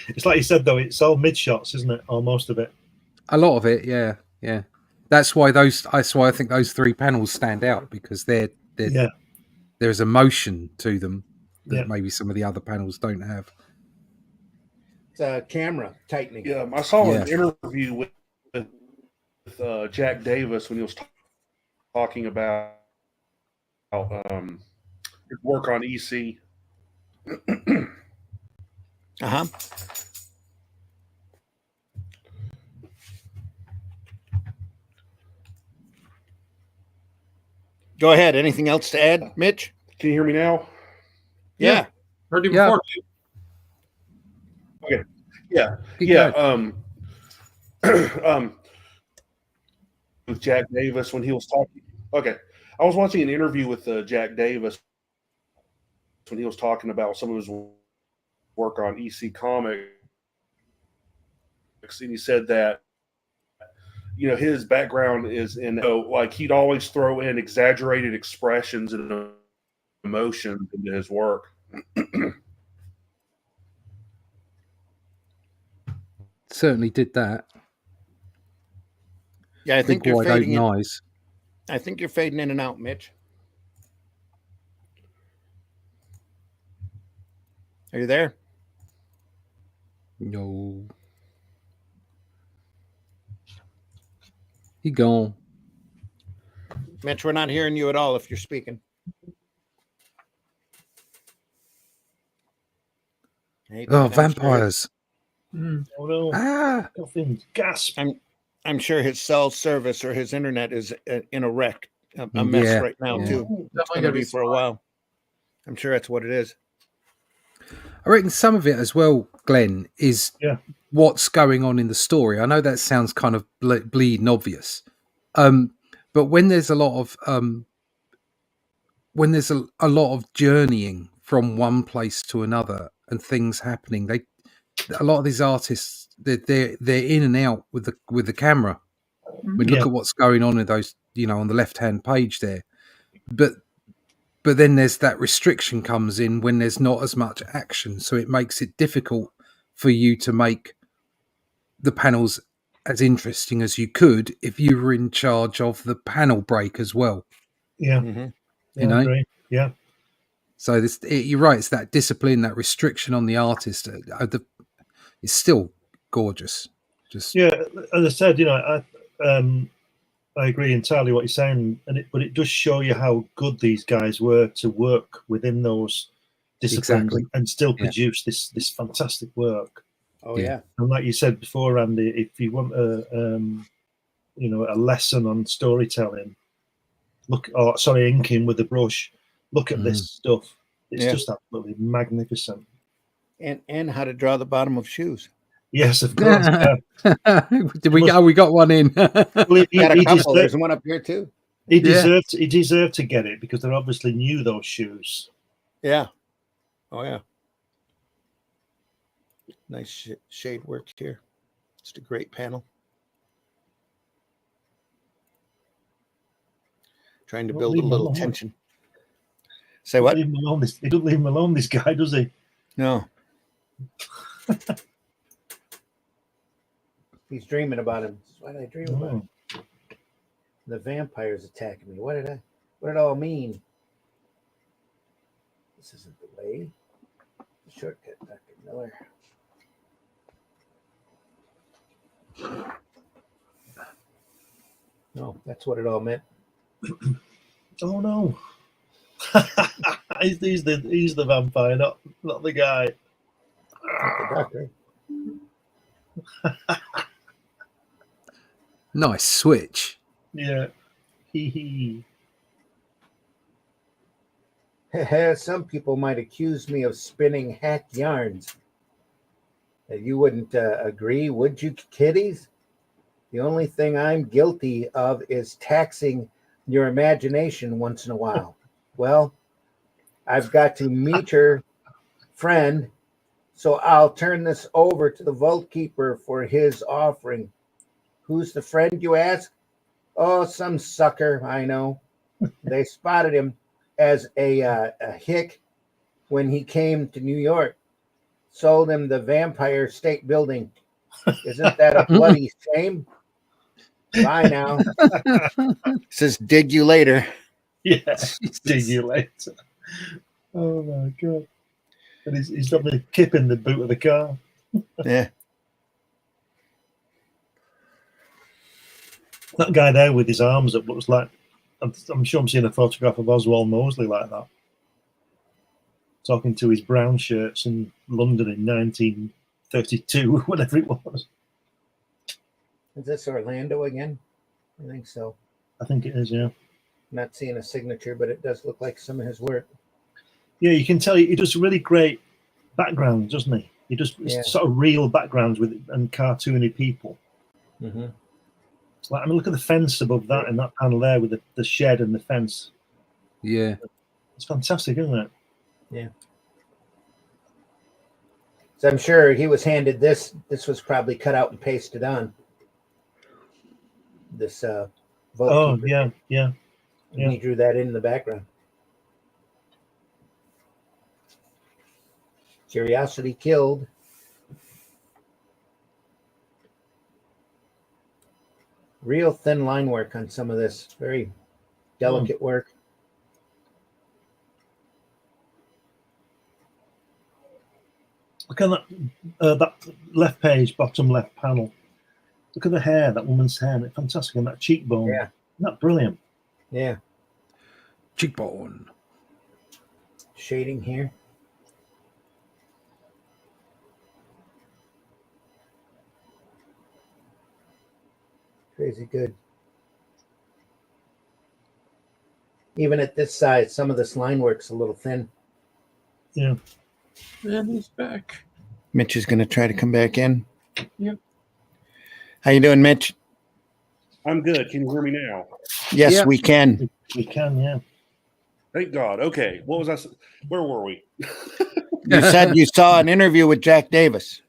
It's like you said, though, it's all mid shots, isn't it? Or most of it. A lot of it, yeah. Yeah. That's why I think those three panels stand out, because there's emotion to them that maybe some of the other panels don't have. It's a camera tightening. Yeah, I saw an interview with Jack Davis when he was talking about his work on EC. Uh-huh. Go ahead. Anything else to add, Mitch? Can you hear me now? Yeah. Heard you Yeah. before. Okay. Yeah. Keep Yeah. going. With Jack Davis when he was talking. Okay. I was watching an interview with Jack Davis when he was talking about some of his work on EC Comics, and he said that his background is in like he'd always throw in exaggerated expressions and emotions into his work. Certainly did that. Yeah, I think Big you're wide fading open in. eyes. I think you're fading in and out, Mitch. Are you there? No. He gone. Mitch, we're not hearing you at all if you're speaking. I hate Oh, that. I'm sure- vampires. Mm. Oh, no. Ah. Nothing. Gasp. I'm sure his cell service or his internet is in a wreck, a mess Yeah, right now, yeah. too. It's Definitely going to gonna be be for a while. I'm sure that's what it is. I reckon some of it as well, Glenn, is what's going on in the story. I know that sounds kind of bleeding obvious, but when there's a lot of journeying from one place to another and things happening, a lot of these artists they're in and out with the camera. We look at what's going on in those, on the left hand page there, but then there's that restriction comes in when there's not as much action, so it makes it difficult for you to make the panels as interesting as you could if you were in charge of the panel break as well. Yeah. Mm-hmm. You know? Great. Yeah. So you're right. It's that discipline, that restriction on the artist. It's still gorgeous. Just as I said, I agree entirely what you're saying, but it does show you how good these guys were to work within those disciplines Exactly. and still produce this fantastic work. Oh Yeah. yeah. And like you said before, Randy, if you want a lesson on storytelling, inking with a brush, look at this stuff. It's Yeah. just absolutely magnificent. And how to draw the bottom of shoes. Yes, of course. We got one in. Well, Got a he couple. deserved, There's one up here too. he Yeah. deserved to get it because they obviously knew those shoes. Yeah. Oh yeah. Nice shade work here. Just a great panel. Trying to Don't build a leave him little alone. tension. Say what? He doesn't leave him alone, this guy, does he? No. He's dreaming about him. Why did I dream about him? The vampire's attacking me. What did it all mean? This isn't the way. The shortcut, Dr. Miller. No, that's what it all meant. Oh no. he's the vampire, not the guy. Not the doctor. Nice switch. Yeah. Hee. Some people might accuse me of spinning hack yarns. You wouldn't agree, would you, kiddies? The only thing I'm guilty of is taxing your imagination once in a while. Well, I've got to meet your friend, so I'll turn this over to the vault keeper for his offering. Who's the friend, you ask? Oh, some sucker, I know. They spotted him as a hick when he came to New York. Sold him the Vampire State Building. Isn't that a bloody shame? Bye now. Says dig you later. Yeah. See you later. Oh my god. And he's got the kip in the boot of the car. Yeah. That guy there with his arms up looks like, I'm sure I'm seeing a photograph of Oswald Mosley like that. Talking to his brown shirts in London in 1932, whatever it was. Is this Orlando again? I think so. I think it is, yeah. I'm not seeing a signature, but it does look like some of his work. Yeah, you can tell he does really great backgrounds, doesn't he? He does sort of real backgrounds and cartoony people. Mm-hmm. Like, I mean, look at the fence above that and that panel there with the shed and the fence. Yeah. It's fantastic, isn't it? Yeah. So I'm sure he was handed this. This was probably cut out and pasted on. This vault keeper. Yeah. He drew that in the background. Curiosity killed. Real thin line work on some of this. Very delicate work. Look at that left page, bottom left panel. Look at the hair, that woman's hair. It's fantastic. And that cheekbone. Yeah. Isn't that brilliant? Yeah. Cheekbone. Shading here. Crazy good. Even at this size, some of this line work's a little thin. Yeah. And he's back. Mitch is going to try to come back in. Yep. How you doing, Mitch? I'm good. Can you hear me now? Yes, Yeah. we can. We can, yeah. Thank God. Okay. What was I? Where were we? You said you saw an interview with Jack Davis.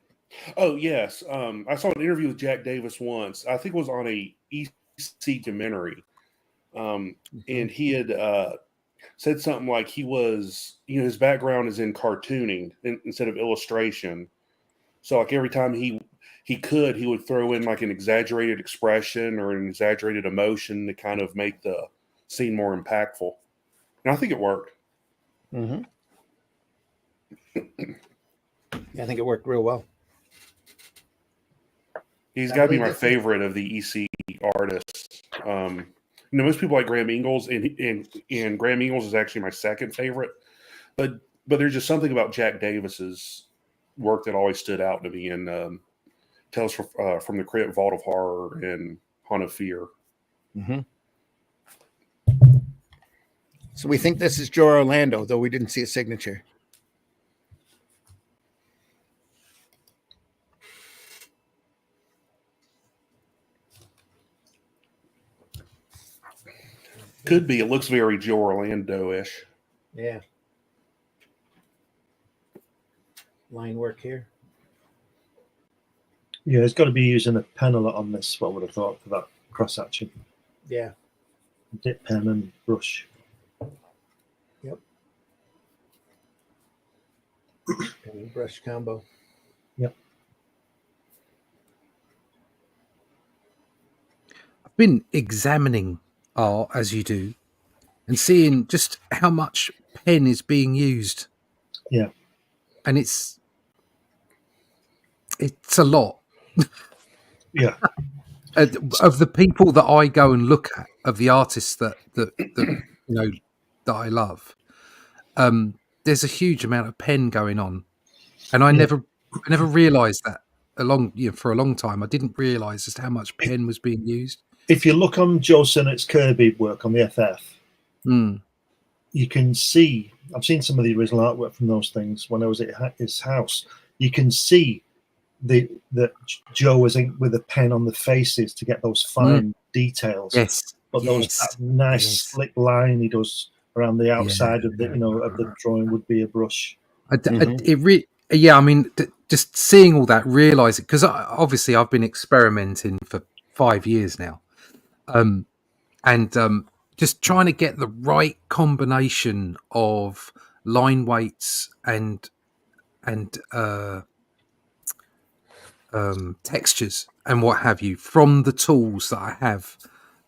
Oh yes. I saw an interview with Jack Davis once. I think it was on a EC documentary. And he had said something like he was, his background is in cartooning instead of illustration. So like every time he would throw in like an exaggerated expression or an exaggerated emotion to kind of make the scene more impactful. And I think it worked. Mm-hmm. I think it worked real well. He's got to be my favorite of the EC artists. Most people like Graham Ingalls, and Graham Ingalls is actually my second favorite. But there's just something about Jack Davis's work that always stood out to me in Tales from the Crypt, Vault of Horror, and Haunt of Fear. Mm-hmm. So we think this is Joe Orlando, though we didn't see a signature. Could be. It looks very Joe Orlando-ish. Yeah. Line work here. Yeah, it's got to be using a pen a lot on this, what I would have thought, for that cross action. Yeah. Dip pen and brush. Yep. Pen and brush combo. Yep. I've been examining art, as you do, and seeing just how much pen is being used. Yeah. And it's a lot. Yeah. Of the people that I go and look at, of the artists that you know that I love, there's a huge amount of pen going on, and I never realised that for a long time. I didn't realise just how much pen was being used. If you look on Joe Sinnott's Kirby work on the FF, you can see. I've seen some of the original artwork from those things when I was at his house. You can see that Joe was with a pen on the faces to get those fine details. Yes, but that nice slick line he does around the outside of the of the drawing would be a brush. I mean, just seeing all that, realizing, because obviously I've been experimenting for 5 years now, and just trying to get the right combination of line weights and textures and what have you from the tools that I have.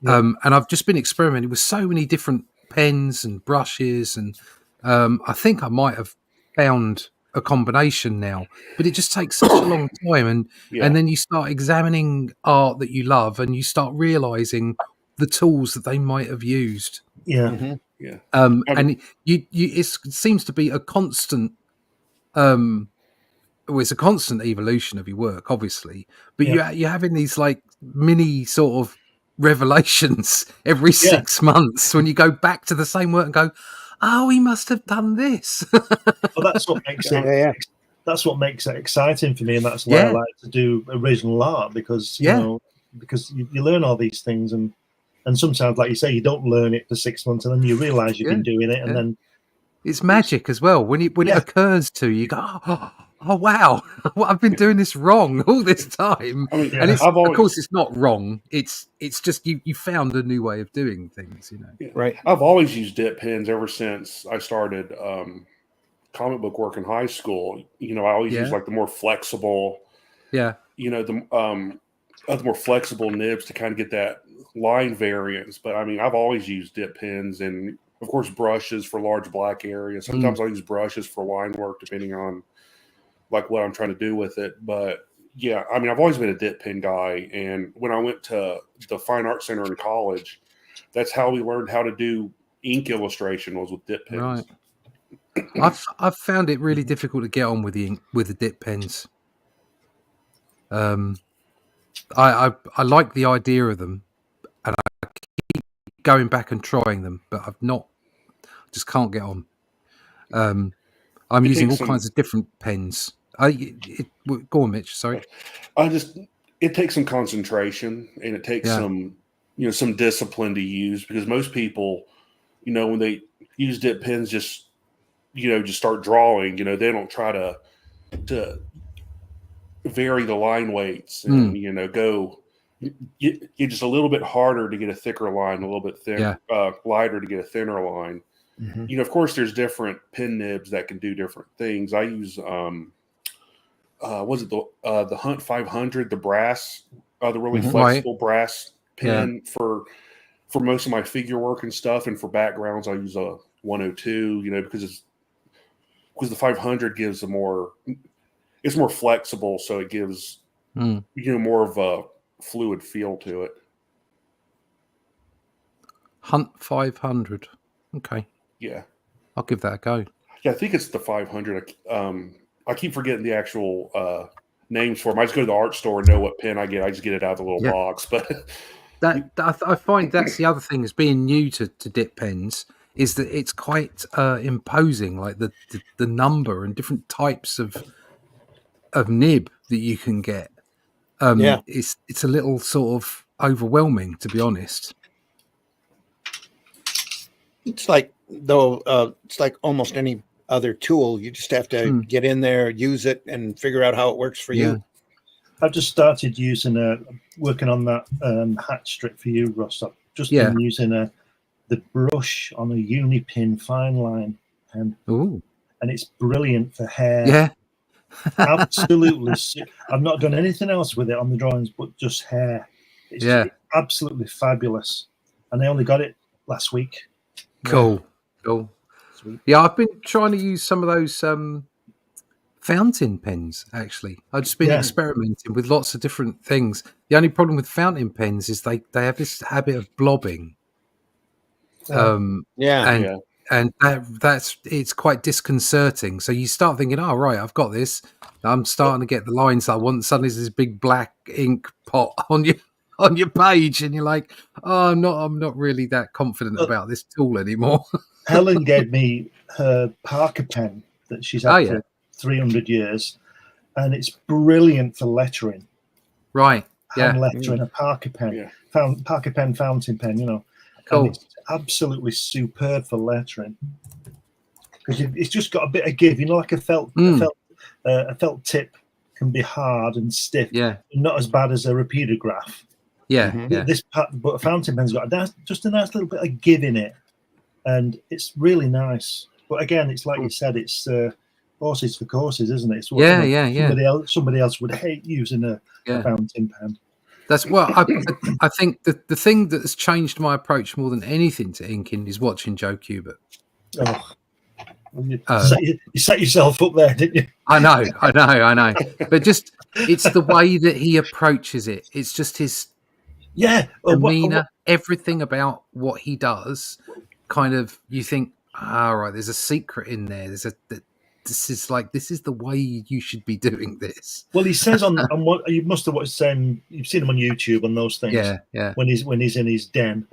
And I've just been experimenting with so many different pens and brushes, and I think I might have found a combination now, but it just takes such a long time. And then you start examining art that you love, and you start realizing the tools that they might have used. Yeah. And it seems to be a constant. It's a constant evolution of your work, obviously, but you're having these like mini sort of revelations every 6 months when you go back to the same work and go, "Oh, he must have done this." Well, that's what makes it. That's what makes it exciting for me, and that's why I like to do original art, because because you learn all these things, and sometimes, like you say, you don't learn it for 6 months, and then you realize you've been doing it, and then it's magic as well when it occurs to you. You go, oh wow, I've been doing this wrong all this time. I mean, and of course it's not wrong. It's just you found a new way of doing things, Right. I've always used dip pens ever since I started comic book work in high school. I always use like the more flexible, the more flexible nibs to kind of get that line variance. But I mean, I've always used dip pens, and of course brushes for large black areas. Sometimes I'll use brushes for line work, depending on like what I'm trying to do with it. But yeah, I mean, I've always been a dip pen guy. And when I went to the Fine Art Center in college, that's how we learned how to do ink illustration, was with dip pens. Right. I've found it really difficult to get on with the dip pens. I like the idea of them, and I keep going back and trying them, but just can't get on. I'm using all kinds of different pens. Go on, Mitch. Sorry. It takes some concentration, and it takes some discipline to use, because most people, when they use dip pens, just start drawing. They don't try to vary the line weights and go. You're just a little bit harder to get a thicker line, a little bit thin, lighter to get a thinner line. Mm-hmm. Of course, there's different pen nibs that can do different things. I use, was it the Hunt 500, the brass, the really flexible brass pen for most of my figure work and stuff, and for backgrounds, I use a 102. Because the 500 gives it's more flexible, so it gives more of a fluid feel to it. Hunt 500. Okay. Yeah. I'll give that a go. Yeah, I think it's the 500. I keep forgetting the actual names for them. I just go to the art store and know what pen I get. I just get it out of the little box. But I find that's the other thing as being new to dip pens is that it's quite imposing, like the number and different types of nib that you can get. It's a little sort of overwhelming, to be honest. It's like it's like almost any other tool. You just have to get in there, use it, and figure out how it works for you. I've just started working on that hat strip for you, Ross. I've just been using the brush on a Unipin fine line pen. Ooh. And it's brilliant for hair. Yeah. Absolutely. I've not done anything else with it on the drawings, but just hair. It's absolutely fabulous. And I only got it last week. Cool. Sweet. Yeah, I've been trying to use some of those fountain pens, actually. I've just been experimenting with lots of different things. The only problem with fountain pens is they have this habit of blobbing. And that's it's quite disconcerting. So you start thinking, oh right, I've got this. I'm starting to get the lines I want. Suddenly there's this big black ink pot on your page, and you're like, oh, I'm not really that confident about this tool anymore. Helen gave me her Parker pen that she's had for 300 years, and it's brilliant for lettering. Right. Hand lettering, a Parker pen, Parker pen fountain pen, you know. Cool. And it's absolutely superb for lettering because it's just got a bit of give, you know, like a felt tip can be hard and stiff, not as bad as a repeatograph. But a fountain pen's got just a nice little bit of give in it, and it's really nice. But again, it's like you said, it's horses for courses, isn't it? It's somebody else would hate using a fountain pen. That's what I think the thing that has changed my approach more than anything to inking is watching Joe Kubert. You set yourself up there, didn't you? I know. But just it's the way that he approaches it. It's just his demeanor, everything about what he does. Kind of, you think, all right, there's a secret in there. This is the way you should be doing this. Well, he says on what you must have watched. You've seen him on YouTube on those things. Yeah. When he's in his den,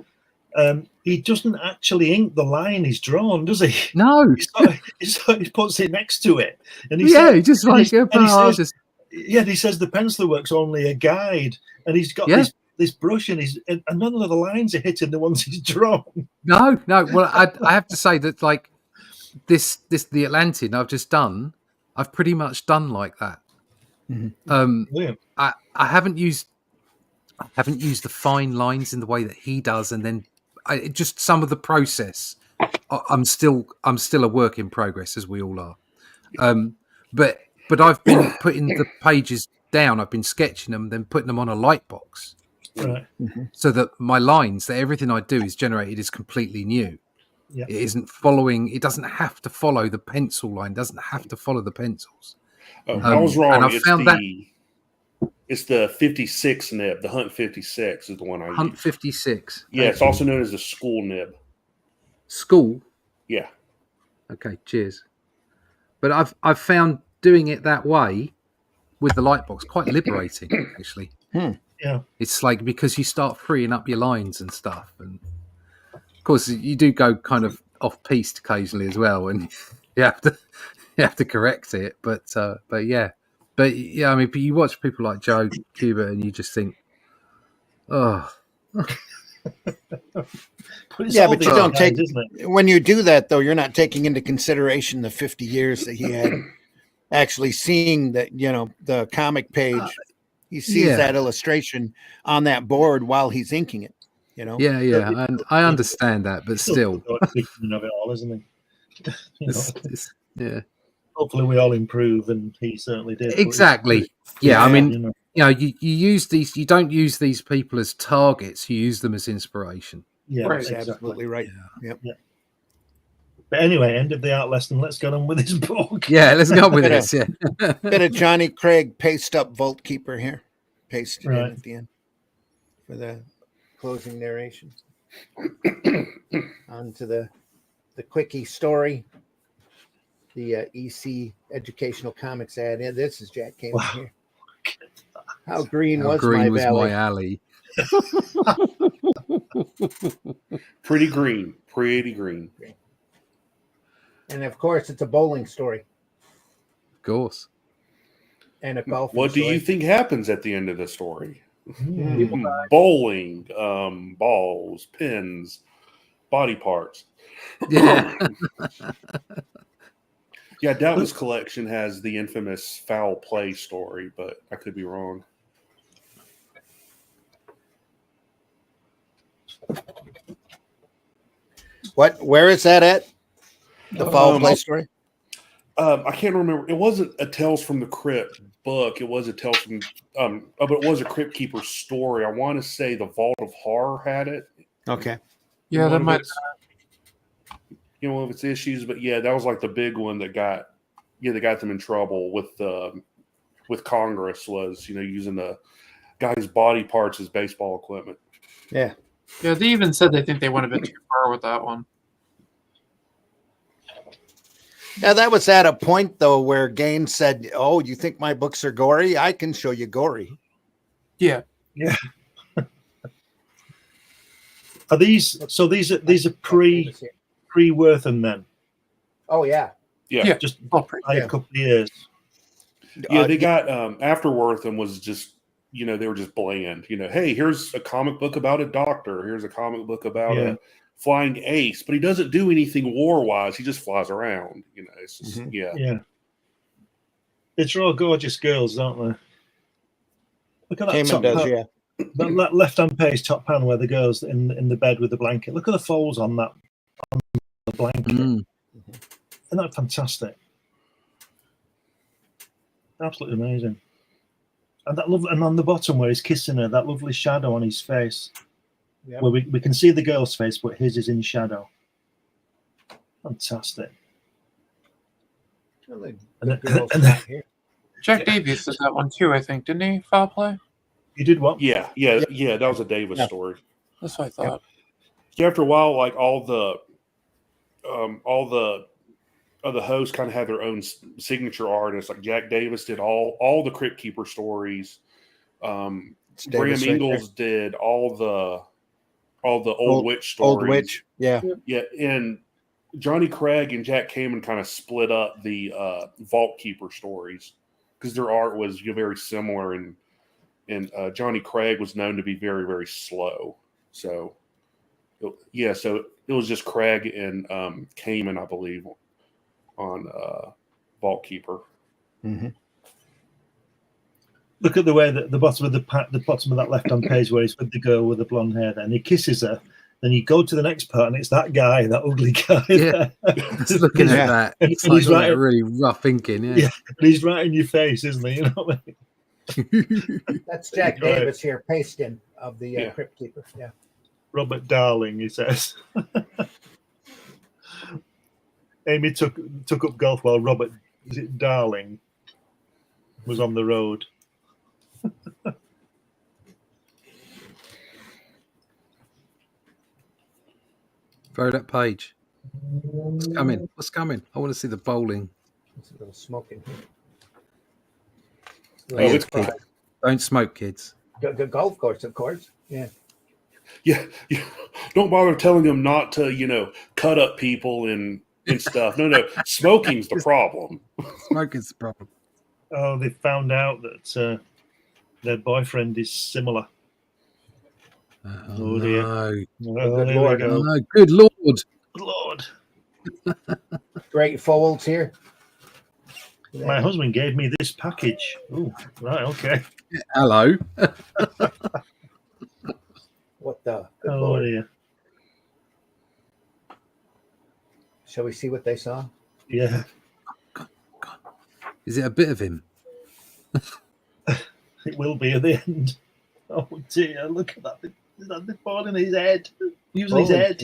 he doesn't actually ink the line he's drawn, does he? No. He puts it next to it, and he says the pencil work's only a guide, and he's got this brush, and none of the lines are hitting the ones he's drawn. No. Well, I have to say that like. The Atlantean I've pretty much done like that. I haven't used the fine lines in the way that he does, and then just some of the process. I'm still a work in progress, as we all are. But I've been putting the pages down. I've been sketching them, then putting them on a light box, so that my lines, that everything I do is generated is completely new. Yeah. It isn't following. It doesn't have to follow the pencil line. Doesn't have to follow the pencils. I was wrong. And I found that it's the 56 nib. The Hunt 56 is the one I use. Hunt 56. Yeah, it's also known as the school nib. School. Yeah. Okay. Cheers. But I've found doing it that way with the light box quite liberating, actually. Yeah. It's like because you start freeing up your lines and stuff, and of course, you do go kind of off-piste occasionally as well, and you have to correct it. But yeah. I mean, but you watch people like Joe Kubert, and you just think, oh. But you don't take. When you do that, though, you're not taking into consideration the 50 years that he had actually seeing that. You know, the comic page. He sees that illustration on that board while he's inking it. You know, and I understand that, but still, of it all, isn't he? Hopefully, we all improve, and he certainly did. Exactly. I mean, you use these. You don't use these people as targets. You use them as inspiration. Yeah, right. Exactly. Absolutely right. Yeah. But anyway, end of the art lesson. Let's get on with this book. Yeah, let's go with this. Yeah, bit of Johnny Craig paste up Vault Keeper here, paste in at the end for the closing narration. On to the quickie story. the EC Educational Comics ad. Yeah, this is Jack Kamen Wow. here. How green How was green my was valley? my alley? Pretty green. Pretty green. And of course, it's a bowling story Of course. and a golf. What do you think happens at the end of the story? People Bowling, balls, pins, body parts. Yeah. Yeah, I doubt this collection has the infamous foul play story, but I could be wrong. What? Where is that at? The foul play Um, story. I can't remember. It wasn't a Tales from the Crypt book. It was a Tales from, but it was a Crypt Keeper story. I want to say the Vault of Horror had it. Okay. Yeah, that might. One of its issues, but yeah, that was like the big one that got them in trouble with Congress was using the guy's body parts as baseball equipment. Yeah. Yeah, they even said they think they went a bit too far with that one. Now that was at a point though where Gaines said, "Oh, you think my books are gory? I can show you gory." Yeah. Yeah. Are these? So these are pre Wortham then? Oh yeah. Yeah. Just Oh, by a couple of years. Yeah, they got after Wortham was just they were just bland. Hey, here's a comic book about a doctor. Here's a comic book about a flying ace, but he doesn't do anything war wise. He just flies around. It's just Yeah. It's all gorgeous girls, aren't they? Look at that Kamen top does, pan, yeah. that left-hand page top pan where the girls in the bed with the blanket. Look at the folds on that on the blanket. Mm. Isn't that fantastic? Absolutely amazing. And and on the bottom where he's kissing her, that lovely shadow on his face. Yep. Where we can see the girl's face, but his is in shadow. Fantastic. Well, And the then- girls and not here. Jack Davies did that one too, I think, didn't he? Foul play. You did what? yeah. That was a Davis Yeah. story. That's what I thought. Yeah, after a while, like all the hosts kind of had their own signature artists. Like Jack Davis did all the Crypt Keeper stories. Graham Davis right Ingalls did all the old witch stories. Old witch. Yeah. Yeah, and Johnny Craig and Jack Kamen kind of split up the Vault Keeper stories because their art was very similar, and Johnny Craig was known to be very, very slow. So it was just Craig and Kamen, I believe, on Vault Keeper. Mm-hmm. Look at the way that the bottom of the bottom of that left-hand page where he's with the girl with the blonde hair. Then he kisses her. Then you go to the next part, and it's that guy, that ugly guy. Yeah. Just looking Yeah. at that, it's And like he's all right- that really rough inking. Yeah. And he's right in your face, isn't he? You know what I mean? That's Jack Right. Davis here, pasting of the Yeah. Crypt Keeper. Yeah. Robert Darling, he says. Amy took up golf while Robert, is it Darling, was on the road. Throw that page. What's coming? What's coming? I want to see the bowling. There's a little smoke in here. Oh, it's kids. Don't smoke, kids. The golf course, of course. Yeah. Yeah. Don't bother telling them not to, cut up people and stuff. No, smoking's the problem. Smoking's the problem. Oh, they found out that their boyfriend is similar. Oh, dear. no. Oh, good there Lord. we go. Oh, good Lord. Good Lord. Great folds here. My husband gave me this package. Oh, right, okay. Hello. What the? Good Oh, Lord. dear. Shall we see what they saw? Yeah. Is it a bit of him? It will be at the end. Oh, dear. Look at that. Is that the board in his head? Using his head.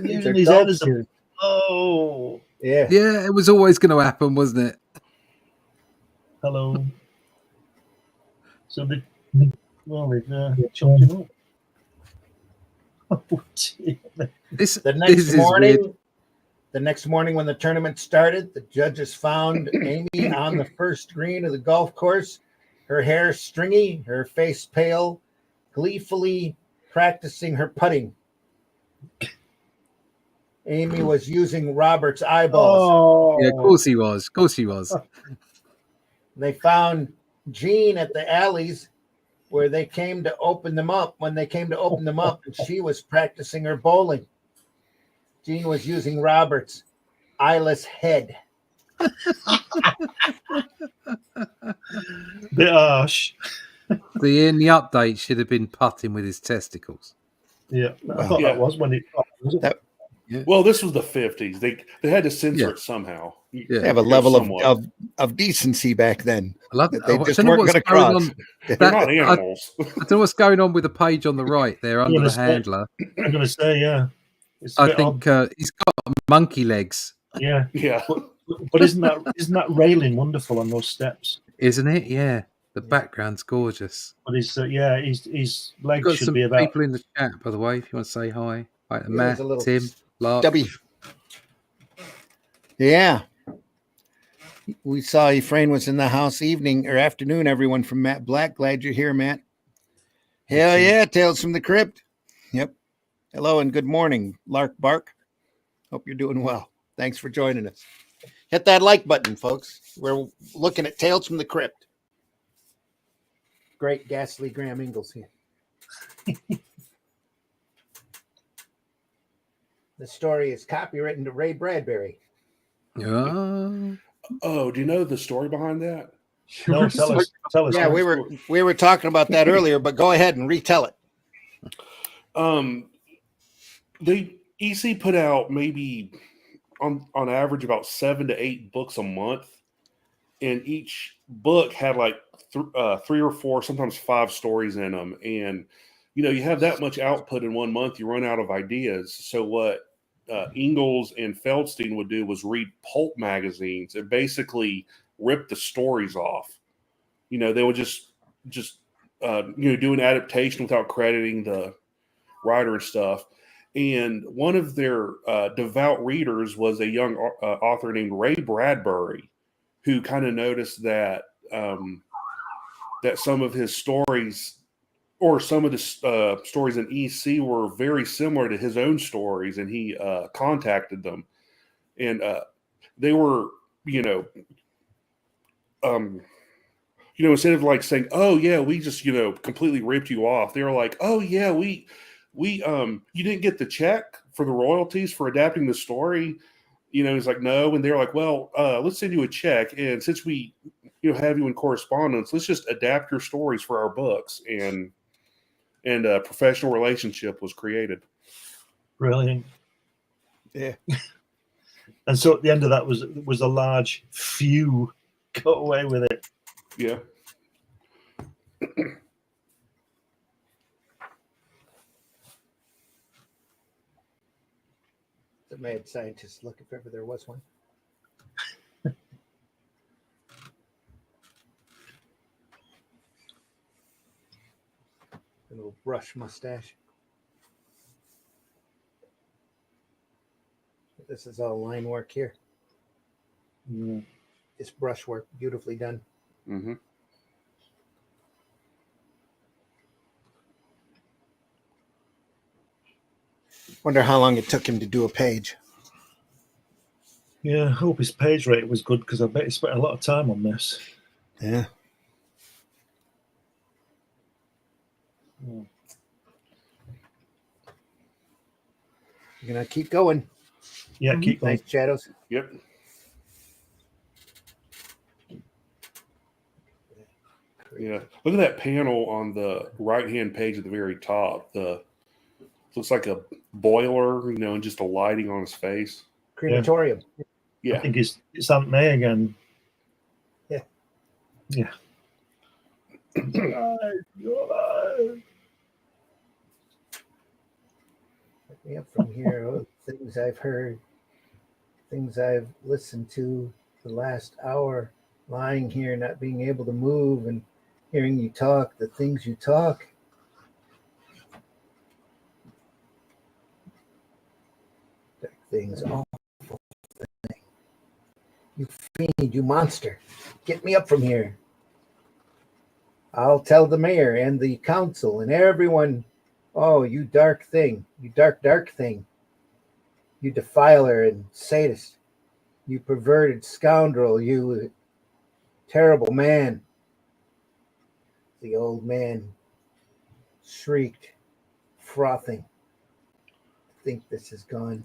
Using his head as a... Oh. Yeah. Yeah, it was always going to happen, wasn't it? Hello. So they've chopped him up. Oh, dear. This The this next is morning, weird. The next morning when the tournament started, the judges found Amy on the first green of the golf course, her hair stringy, her face pale, gleefully practicing her putting. Amy was using Robert's eyeballs. Oh, Yeah, of course he was. Of course he was. They found Jean at the alleys where they came to open them up. When they came to open them up, and she was practicing her bowling. Jean was using Robert's eyeless head. bit harsh. In the update should have been putting with his testicles. Yeah, I Well, thought yeah. that was when it. Was it? That- Well, this was the 50s. They had to censor Yeah. it somehow. Yeah. They have a You know, level somewhat. of decency back then I love, that they I just don't know weren't what's going to going cross. on. They're That- not I- animals. I don't know what's going on with the page on the right there under gonna the say- handler. I'm going to say, yeah. It's a I bit think odd. he's got monkey legs, Yeah, Yeah. but isn't that railing wonderful on those steps? isn't it? Yeah. The background's gorgeous. But his legs We've got should some be about. people in the chat, by the way, if you want to say hi. Hi to Here's Matt, a little Tim, Lark. Stubby. Yeah. We saw Efrain was in the house evening or afternoon, everyone from Matt Black. Glad you're here, Matt. Hell yeah, Tales from the Crypt. Yep. Hello and good morning, Lark Bark. Hope you're doing well. Thanks for joining us. Hit that like button, folks. We're looking at Tales from the Crypt. Great ghastly Graham Ingalls here. The story is copywritten to Ray Bradbury. Oh, Oh, do you know the story behind that? No, tell us. Yeah, we were talking about that earlier, but go ahead and retell it. They EC put out maybe on average about 7 to 8 books a month, and each book had like 3 or 4, sometimes 5 stories in them. And you have that much output in 1 month, you run out of ideas. So what Ingalls and Feldstein would do was read pulp magazines and basically rip the stories off. They would just do an adaptation without crediting the writer and stuff. And one of their devout readers was a young author named Ray Bradbury, who kind of noticed that that some of his stories, or some of the stories in EC, were very similar to his own stories, and he contacted them, and they were, instead of like saying, "Oh yeah, we just completely ripped you off," they were like, "Oh yeah, we you didn't get the check for the royalties for adapting the story." He's like, "No," and they're like, "Well, let's send you a check, and since we have you in correspondence, let's just adapt your stories for our books." And a professional relationship was created. Brilliant. Yeah. And so at the end of that was a large few got away with it. Yeah. The mad scientist look if ever there was one. A little brush mustache. This is all line work here. Yeah. It's brush work, beautifully done. Mm-hmm. Wonder how long it took him to do a page. Yeah, I hope his page rate was good, because I bet he spent a lot of time on this. Yeah. Yeah. You're gonna keep going. Yeah, keep going. Nice shadows. Yep. Yeah. Look at that panel on the right-hand page at the very top. Looks like a boiler, and just a lighting on his face. Crematorium. I Yeah. think it's Aunt May again. Yeah. Yeah. You're alive. Pick me up from here. Oh, things I've heard, things I've listened to the last hour, lying here, not being able to move, and hearing you talk, the things you talk. Things awful. You fiend, you monster. Get me up from here. I'll tell the mayor and the council and everyone. Oh, you dark thing. You dark, dark thing. You defiler and sadist. You perverted scoundrel. You terrible man. The old man shrieked, frothing. Think this is gone.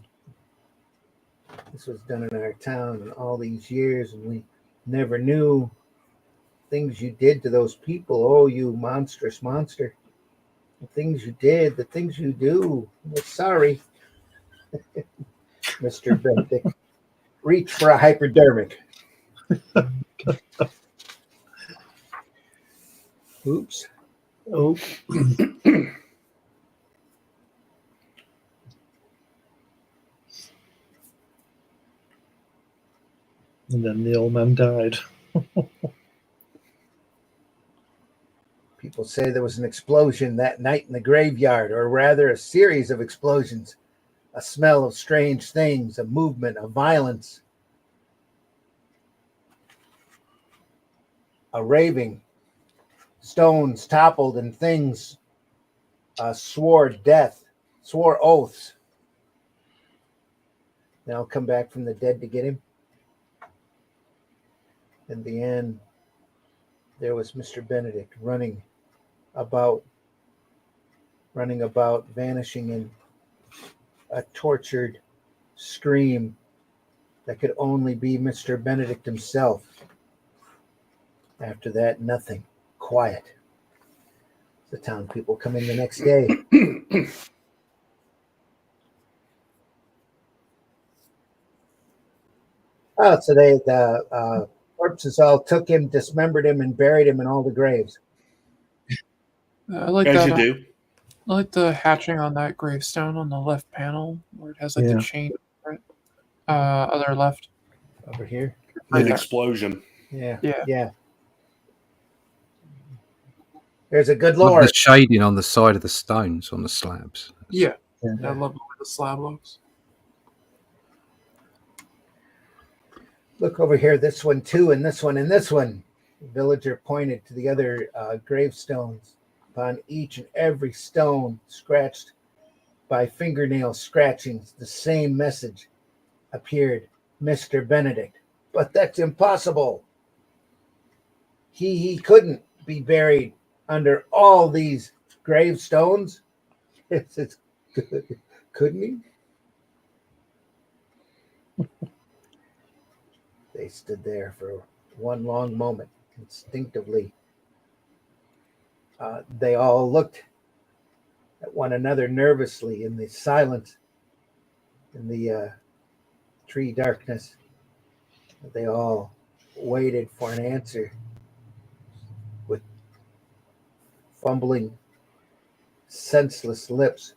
This was done in our town in all these years, and we never knew things you did to those people. Oh, you monstrous monster. The things you did, the things you do. We're sorry, Mr. Benedict. Reach for a hypodermic. Oops. Oh. And then the old man died. People say there was an explosion that night in the graveyard, or rather a series of explosions. A smell of strange things, a movement, a violence, a raving. Stones toppled and things swore death, swore oaths. They'll come back from the dead to get him. In the end, there was Mr. Benedict running about, vanishing in a tortured scream that could only be Mr. Benedict himself. After that, nothing. Quiet. The town people come in the next day. Oh, so the corpses all took him, dismembered him, and buried him in all the graves. I like As that. you do. I like the hatching on that gravestone on the left panel where it has like Yeah. the chain. Right? Other left. Over here. Right An there. explosion. Yeah. There's a good Like lord. the shading on the side of the stones on the slabs. Yeah. Yeah. I love the way the slab looks. Look over here, this one too, and this one, and this one. The villager pointed to the other gravestones. Upon each and every stone, scratched by fingernail scratchings, the same message appeared: Mr. Benedict. But that's impossible. He couldn't be buried under all these gravestones. It's couldn't he? They stood there for one long moment, instinctively. They all looked at one another nervously in the silence, in the tree darkness. They all waited for an answer with fumbling, senseless lips.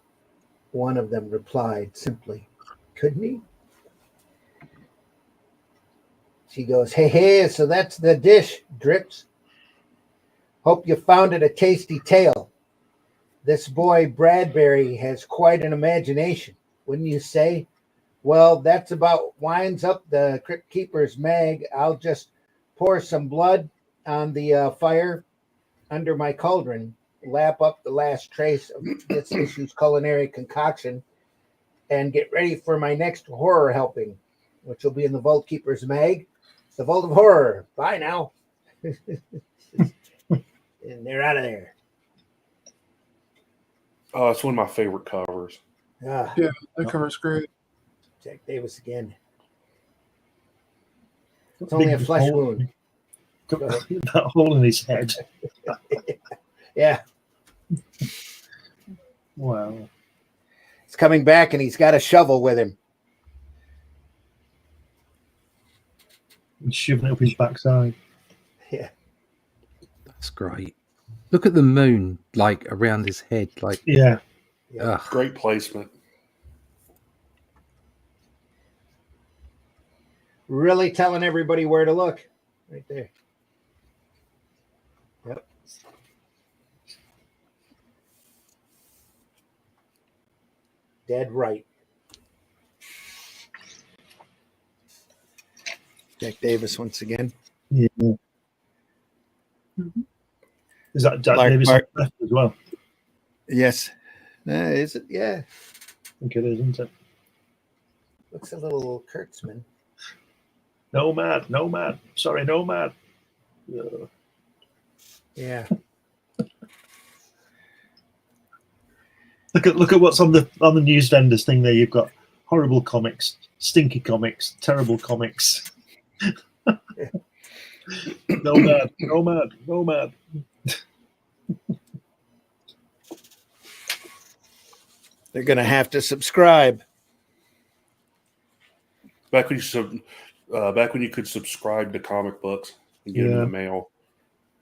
One of them replied simply, couldn't he? She goes, hey, so that's the dish, Drips. Hope you found it a tasty tale. This boy Bradbury has quite an imagination, wouldn't you say? Well, that's about winds up the Crypt Keeper's mag. I'll just pour some blood on the fire under my cauldron, lap up the last trace of this issue's culinary concoction, and get ready for my next horror helping, which will be in the Vault Keeper's mag. The Vault of Horror. Bye now. And they're out of there. Oh, it's one of my favorite covers. Ah, Yeah, that cover's great. Jack Davis again. It's only a flesh wound. That hole in his head. Yeah. Wow. He's coming back and he's got a shovel with him. And shoving it up his backside. Yeah. That's great. Look at the moon, like around his head, like Yeah. ugh. Great placement. Really telling everybody where to look. Right there. Yep. Dead right. Jack Davis once again. Yeah. Mhm. Is that Jack Lark Davis Mark. left as well? Yes. Is it? Yeah. I think it is, isn't it? Looks a little Kurtzman. Nomad. Sorry, Nomad. Yeah. Look at what's on the news vendors thing there. You've got horrible comics, stinky comics, terrible comics. Nomad. They're going to have to subscribe. Back when you could subscribe to comic books and get them in the mail.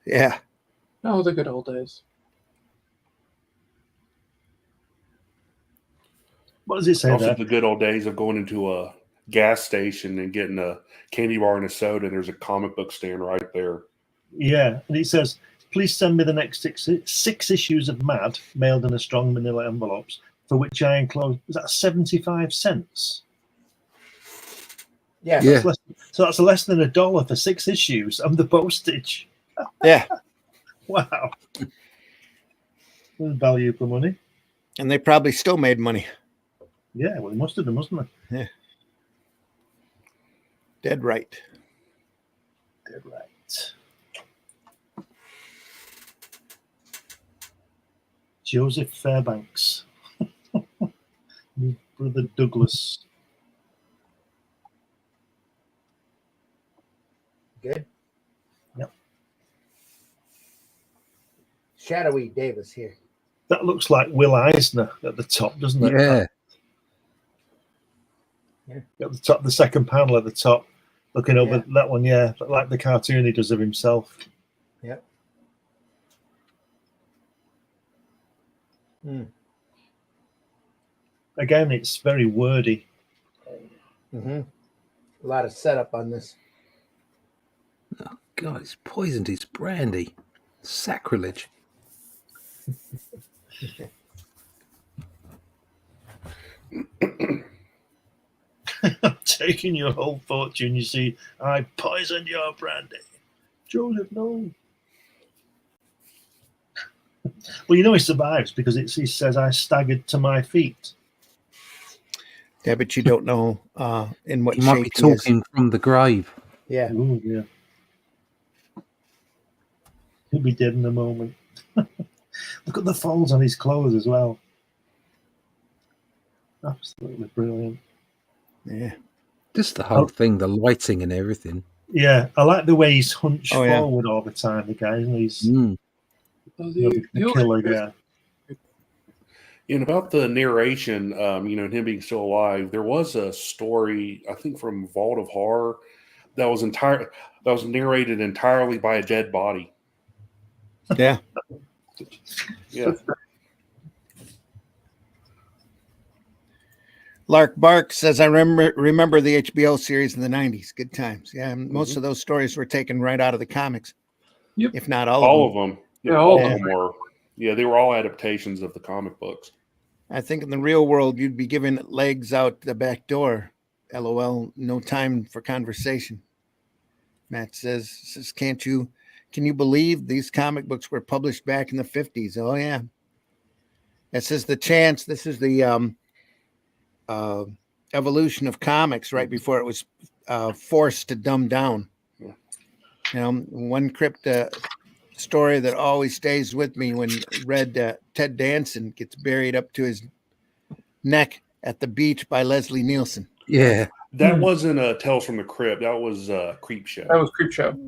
Yeah. Oh, the good old days. What does it say Also, there? the good old days of going into a gas station and getting a candy bar and a soda, and there's a comic book stand right there. Yeah, and it says, please send me the next six issues of Mad, mailed in a strong manila envelopes, for which I enclose, was that 75 cents? Yeah. Yeah. So that's less than $1 for 6 issues and the postage. Yeah. Wow. There's value for money. And they probably still made money. Yeah, well, they must have done, mustn't they? Yeah. Dead right. Dead right. Joseph Fairbanks. His brother Douglas. Good. Yep. Shadowy Davis here. That looks like Will Eisner at the top, doesn't it? Yeah. At the top, the second panel at the top, looking over that one, yeah, like the cartoon he does of himself. Yep. Mm. Again, it's very wordy. Mm-hmm. A lot of setup on this. Oh, God, he's poisoned his brandy. Sacrilege. I'm taking your whole fortune. You see, I poisoned your brandy. Joseph, no. Well, you know he survives because he says, I staggered to my feet. Yeah, but you don't know in what He shape might be talking from the grave. Yeah. Ooh, yeah. He'll be dead in a moment. Look at the folds on his clothes as well. Absolutely brilliant. Yeah. Just the whole thing, the lighting and everything. Yeah, I like the way he's hunched yeah. forward all the time, the guy. Isn't he? He's The the killer guy. And about the narration, and him being still alive, there was a story, I think, from Vault of Horror that was narrated entirely by a dead body. Yeah. Yeah. Lark Bark says, I remember the HBO series in the 90s. Good times. Yeah, most of those stories were taken right out of the comics. Yep. If not all All of them. of them. Yeah, all all of of them were. Yeah, they were all adaptations of the comic books. I think in the real world, you'd be giving legs out the back door. LOL, no time for conversation. Matt says, can you believe these comic books were published back in the 50s? Oh, yeah. This is the chance. This is the evolution of comics right before it was forced to dumb down. Yeah. One Crypt story that always stays with me when read Ted Danson gets buried up to his neck at the beach by Leslie Nielsen. Yeah. That wasn't Tales from the Crypt. That was Creep Show. That was Creep Show.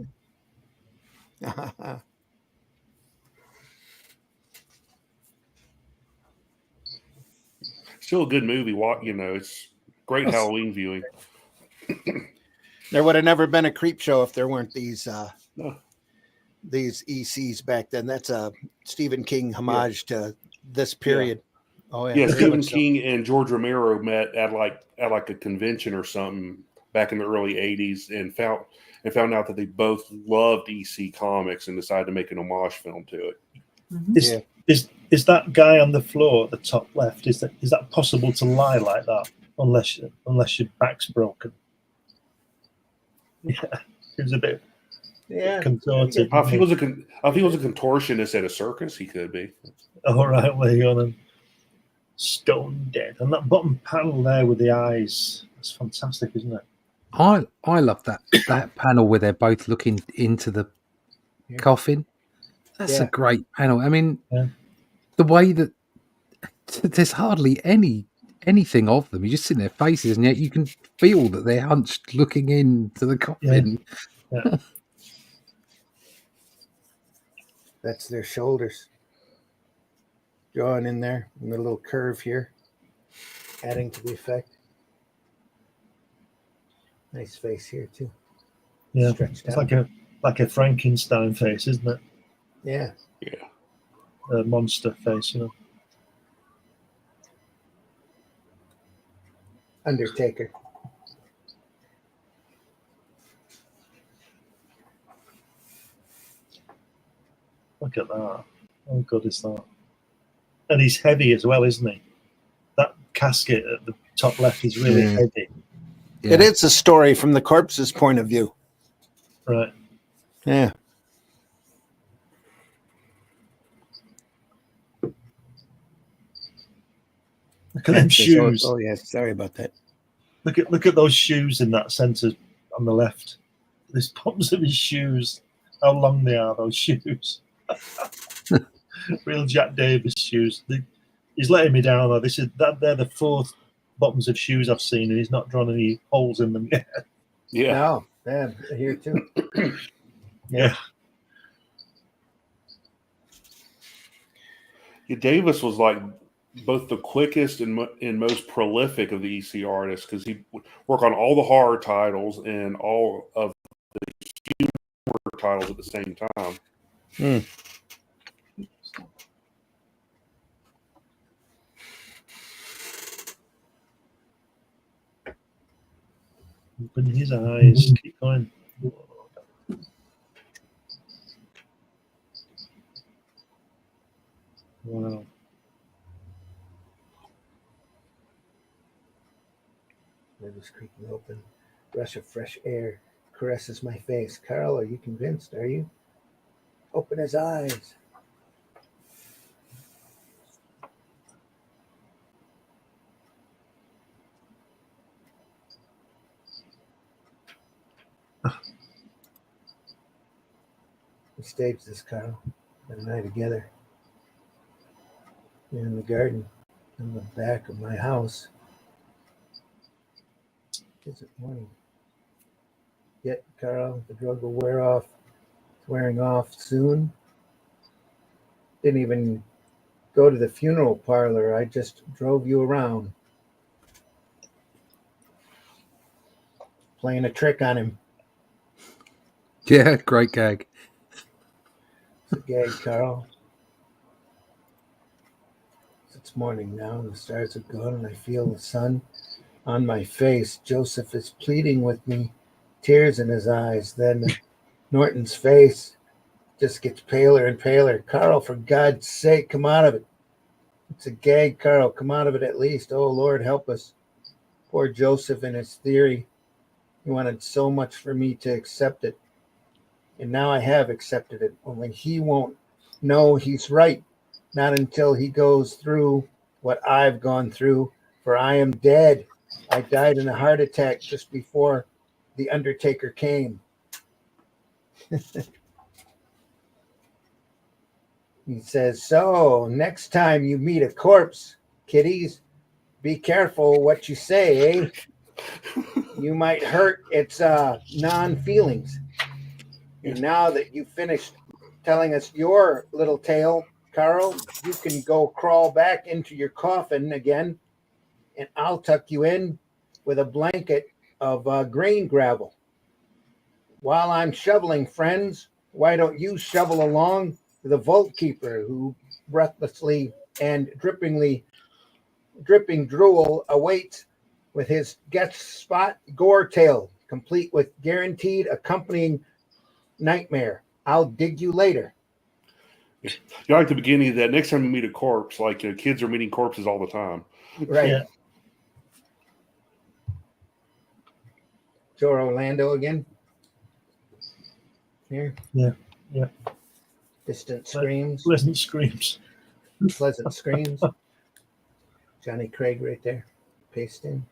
Still a good movie. It's great Halloween viewing. There would have never been a Creep Show if there weren't these No. these ECs back then. That's a Stephen King homage to this period. Oh Yeah, very Stephen much so. King and George Romero met at like a convention or something back in the early '80s, and found out that they both loved EC comics and decided to make an homage film to it. Mm-hmm. Is that guy on the floor at the top left? Is that possible to lie like that unless your back's broken? Yeah, he was a bit Yeah. contorted. If he was a contortionist at a circus, he could be. All right, well, you're on stone dead. And that bottom panel there with the eyes, that's fantastic, isn't it? I love that panel where they're both looking into the coffin. That's a great panel. I mean, the way that there's hardly anything of them. You just see their faces, and yet you can feel that they're hunched, looking into the coffin. Yeah. That's their shoulders. Drawn in there, and the little curve here, adding to the effect. Nice face here too. Yeah, Stretched it's out. like a Frankenstein face, isn't it? Yeah. A monster face, you know. Undertaker. Look at that. How good is that? And he's heavy as well, isn't he? That casket at the top left is really heavy. Yeah. It is a story from the corpse's point of view. Right. Yeah. Look at them shoes. Oh, yeah. Sorry about that. Look at those shoes in that centre on the left. There's bottoms of his shoes. How long they are, those shoes. Real Jack Davis shoes. He's letting me down though. They're the fourth bottoms of shoes I've seen, and he's not drawn any holes in them yet. Yeah. No, yeah, here too. Yeah. Davis was like both the quickest and most prolific of the EC artists because he would work on all the horror titles and all of the humor titles at the same time. Open his eyes. Keep going. Wow. Windows creaking open. Rush of fresh air caresses my face. Carl, are you convinced? Are you? Open his eyes. We staged this, Carl, and I together. We're in the garden, in the back of my house. Is it morning? Yet, Carl, the drug will wear off. It's wearing off soon. Didn't even go to the funeral parlor. I just drove you around. Playing a trick on him. Yeah, great gag. It's a gag, Carl. It's morning now, and the stars have gone, and I feel the sun on my face. Joseph is pleading with me, tears in his eyes. Then Norton's face just gets paler and paler. Carl, for God's sake, come out of it. It's a gag, Carl. Come out of it at least. Oh, Lord, help us. Poor Joseph and his theory. He wanted so much for me to accept it. And now I have accepted it. Only he won't know he's right. Not until he goes through what I've gone through. For I am dead. I died in a heart attack just before the Undertaker came. He says, so next time you meet a corpse, kiddies, be careful what you say, eh? You might hurt its non-feelings. And now that you've finished telling us your little tale, Carl, you can go crawl back into your coffin again, and I'll tuck you in with a blanket of grain gravel. While I'm shoveling, friends, why don't you shovel along to the vault keeper who breathlessly and dripping drool awaits with his guest spot gore tale, complete with guaranteed accompanying nightmare. I'll dig you later. You like the beginning of that. Next time you meet a corpse, like kids are meeting corpses all the time. Right. Yeah. Joe Orlando again. Here. Yeah. Yeah. Distant screams. Pleasant screams. Pleasant screams. Johnny Craig right there. Paste in.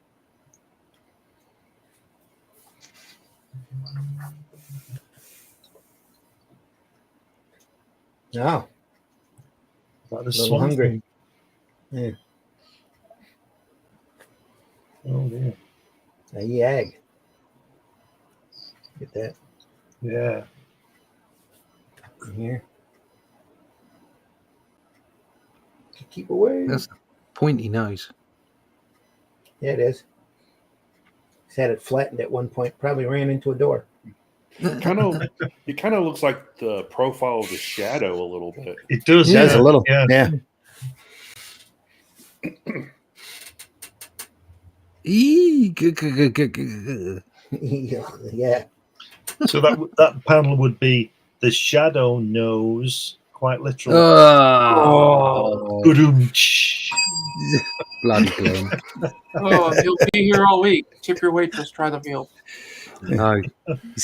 Oh, Like the little swan hungry. thing. Yeah. Oh dear. A yag. Get that Yeah. in here. Keep away. That's a pointy nose. Yeah, it is. He's had it flattened at one point. Probably ran into a door. It kind of looks like the profile of the shadow a little bit. It does. It does Yeah. a little. Yeah. Yeah. Yeah. So that panel would be the shadow knows, quite literally. Oh, Ba-doom-tsh. bloody Glenn. Oh, he'll be here all week. Tip your waitress, try the meal. No, he's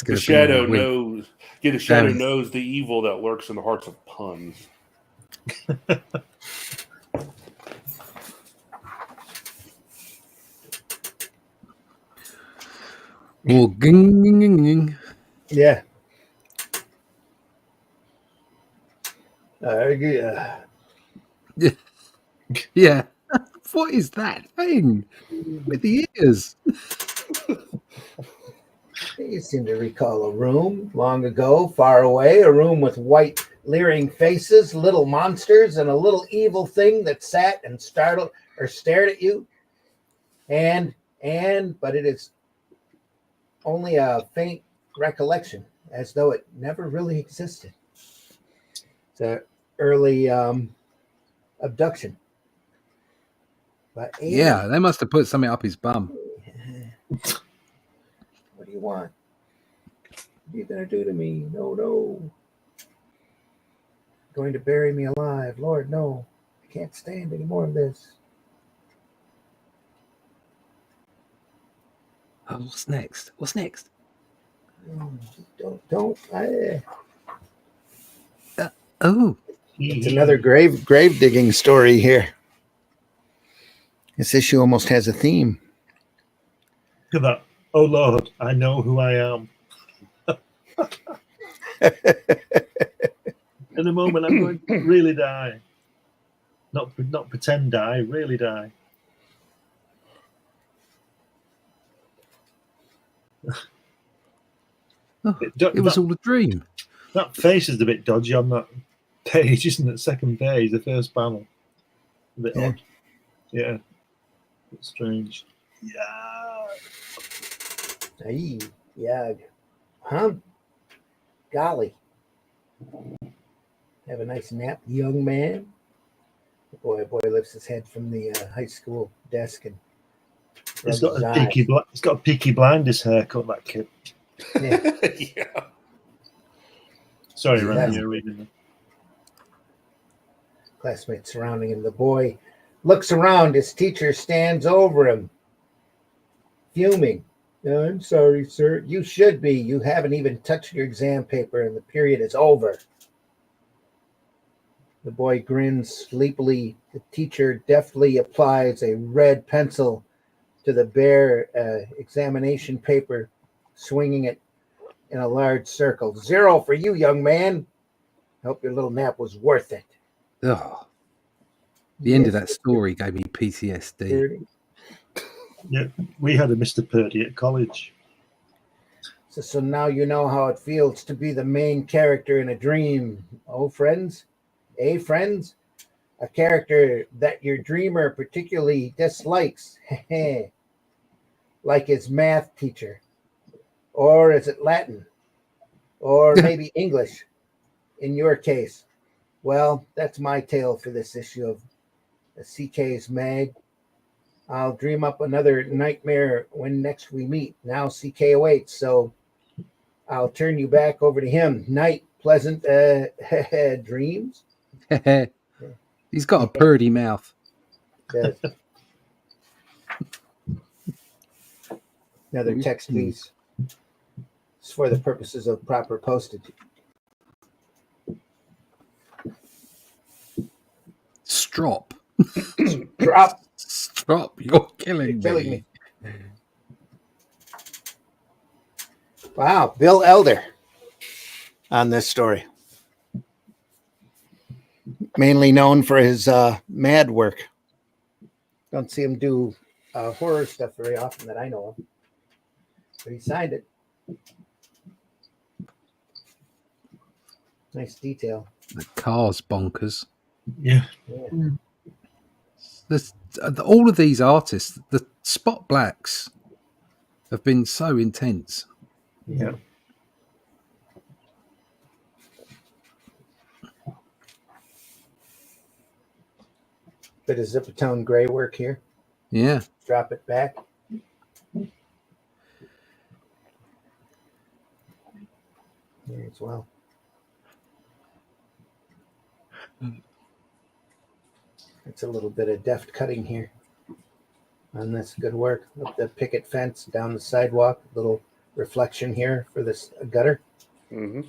The going to shadow be knows. Yeah, the shadow Damn. knows the evil that lurks in the hearts of puns. More ging, ging, ging, ging. Yeah. Yeah. Yeah. What is that thing with the ears? You seem to recall a room long ago, far away, a room with white leering faces, little monsters, and a little evil thing that sat and startled or stared at you. But it is only a faint recollection, as though it never really existed. It's an early abduction. But Yeah, they must have put something up his bum. What do you want? What are you going to do to me? No. Going to bury me alive. Lord, no. I can't stand any more of this. Oh, what's next? What's next? Don't. Oh, It's another grave digging story here. This issue almost has a theme. Look at that. Oh Lord, I know who I am. In a moment, I'm going to really die. Not pretend die, really die. it was all a dream. That face is a bit dodgy on that page, isn't it? Second page, the first panel. A bit odd. Yeah. It's strange. Yeah. Hey, yeah. Huh? Golly. Have a nice nap, young man. Boy lifts his head from the high school desk and It's rubs got his eyes. a Peaky Blinders haircut, that kid. Yeah. Yeah. Sorry, Yeah. Randy, you're reading them. Classmates surrounding him. The boy looks around. His teacher stands over him, fuming. I'm sorry, sir. You should be. You haven't even touched your exam paper and the period is over. The boy grins sleepily. The teacher deftly applies a red pencil to the bare examination paper, swinging it in a large circle. 0 for you, young man. Hope your little nap was worth it. Oh, the end of that story gave me PTSD. Purdy. Yeah, we had a Mr. Purdy at college. So now you know how it feels to be the main character in a dream. Oh, friends? Friends? A character that your dreamer particularly dislikes. Like his math teacher. Or is it Latin? Or maybe English in your case. Well, that's my tale for this issue of the CK's Mag. I'll dream up another nightmare when next we meet. Now CK awaits, so I'll turn you back over to him. Night, pleasant dreams. He's got a purdy mouth. Does. Another text, please. It's for the purposes of proper postage. Strop. Drop. Strop. You're killing me. Wow, Bill Elder on this story. Mainly known for his Mad work. Don't see him do horror stuff very often that I know of. But he signed it. Nice detail. The car's bonkers. Yeah. All of these artists, the spot blacks have been so intense. Yeah. Bit of zipper-tone gray work here. Yeah. Drop it back. Here as well. It's a little bit of deft cutting here. And that's good work. Up the picket fence, down the sidewalk, little reflection here for this gutter. Mm-hmm.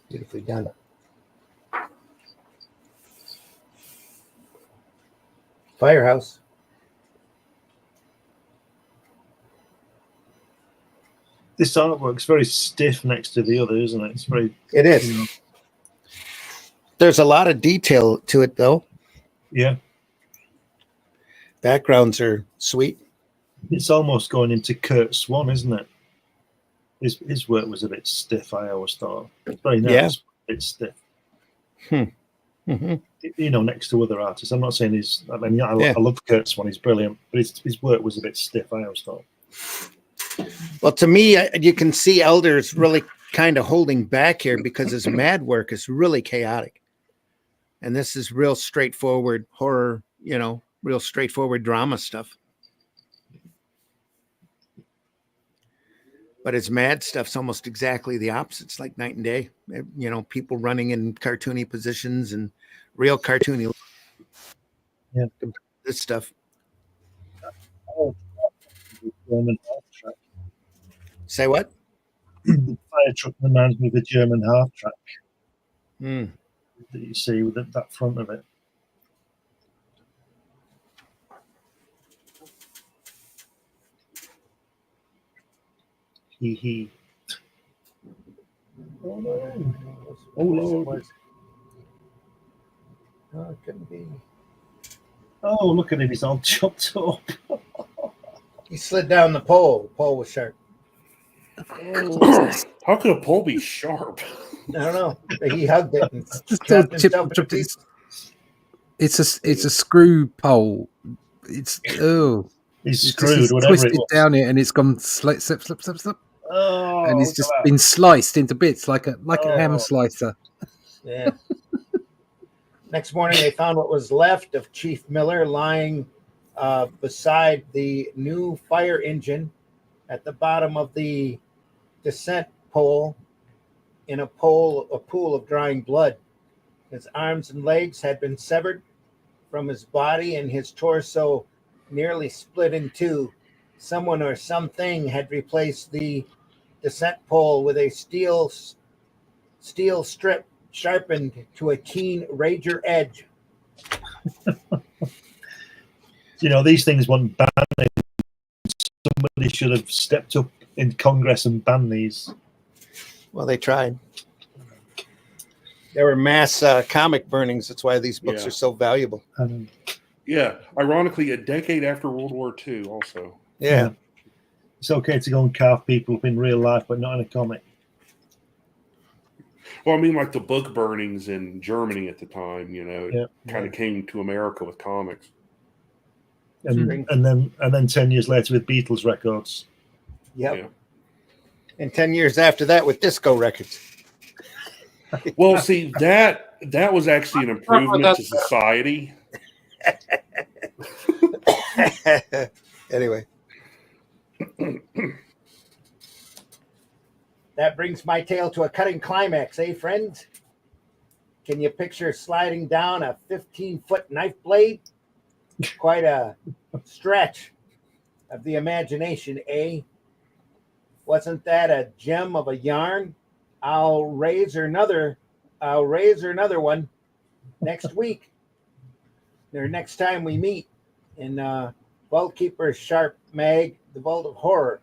Beautifully done. Firehouse. This artwork's very stiff next to the other, isn't it? It's very. It is. There's a lot of detail to it, though. Yeah. Backgrounds are sweet. It's almost going into Kurt Swan, isn't it? His work was a bit stiff, I always thought. It's very nice, Yeah. a bit stiff. Mm-hmm. You know, next to other artists. I'm not saying I love Kurt Swan, he's brilliant, but his work was a bit stiff, I always thought. Well, to me, you can see Elder's really kind of holding back here because his Mad work is really chaotic. And this is real straightforward horror, real straightforward drama stuff. But his Mad stuff's almost exactly the opposite. It's like night and day. People running in cartoony positions and real cartoony. Yeah. This stuff. German half track. Say what? The fire truck reminds me of the German half track Mm. that you see with that front of it. He. Oh no! Oh Lord! Oh, it couldn't be. Oh, look at him! He's all chopped up. He slid down the pole. The pole was sharp. How could a pole be sharp? I don't know. But he hugged it and Just trapped chip- himself in chip- a piece. It's a screw pole. It's He's It's screwed, just whatever it twisted was. down it, and it's gone slip, Oh, and it's look just at that. been sliced into bits like a Oh. hammer slicer. Yeah. Next morning, they found what was left of Chief Miller lying beside the new fire engine at the bottom of the descent pole in a pool of drying blood. His arms and legs had been severed from his body, and his torso nearly split in two. Someone or something had replaced the descent pole with a steel strip sharpened to a keen rager edge. These things want banning. Somebody should have stepped up in Congress and banned these. Well, they tried. There were mass comic burnings. That's why these books Yeah. are so valuable. Yeah, ironically, a decade after World War II, also. Yeah. It's okay to go and carve people up in real life, but not in a comic. Well, I mean, like the book burnings in Germany at the time, Yeah. kind of came to America with comics. And then 10 years later with Beatles records. Yep. Yeah. And 10 years after that with disco records. Well, see, that was actually an improvement to society. Anyway. That brings my tale to a cutting climax, friends? Can you picture sliding down a 15-foot knife blade? Quite a stretch of the imagination, eh? Wasn't that a gem of a yarn? I'll raise her another one next week, or next time we meet in Vault Keeper's Sharp Mag, the Vault of Horror.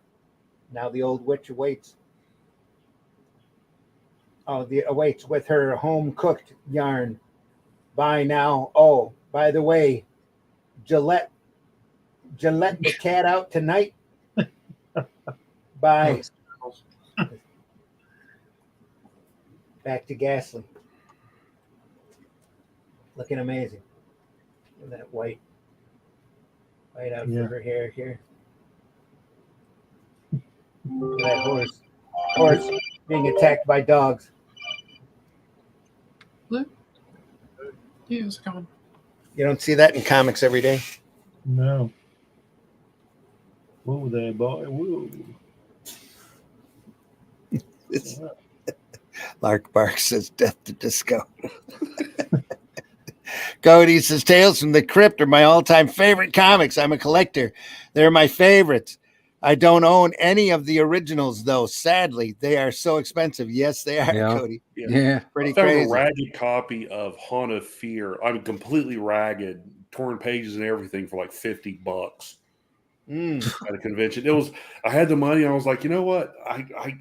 Now the old witch awaits. Awaits with her home-cooked yarn. Bye now. Oh, by the way, Gillette the cat out tonight. Bye. Back to Ghastly. Looking amazing. And that white out for her hair here. That horse being attacked by dogs. Yeah, it's coming. You don't see that in comics every day. No. Whoa there, boy. Whoa. Lark Bark says death to disco. Cody says Tales from the Crypt are my all-time favorite comics. I'm a collector. They're my favorites. I don't own any of the originals, though. Sadly, they are so expensive. Yes, they are, Yeah. Cody. Yeah. Pretty I found crazy. a ragged copy of Haunt of Fear. I'm completely ragged, torn pages and everything for like $50 at a convention. I had the money. I was like, you know what? I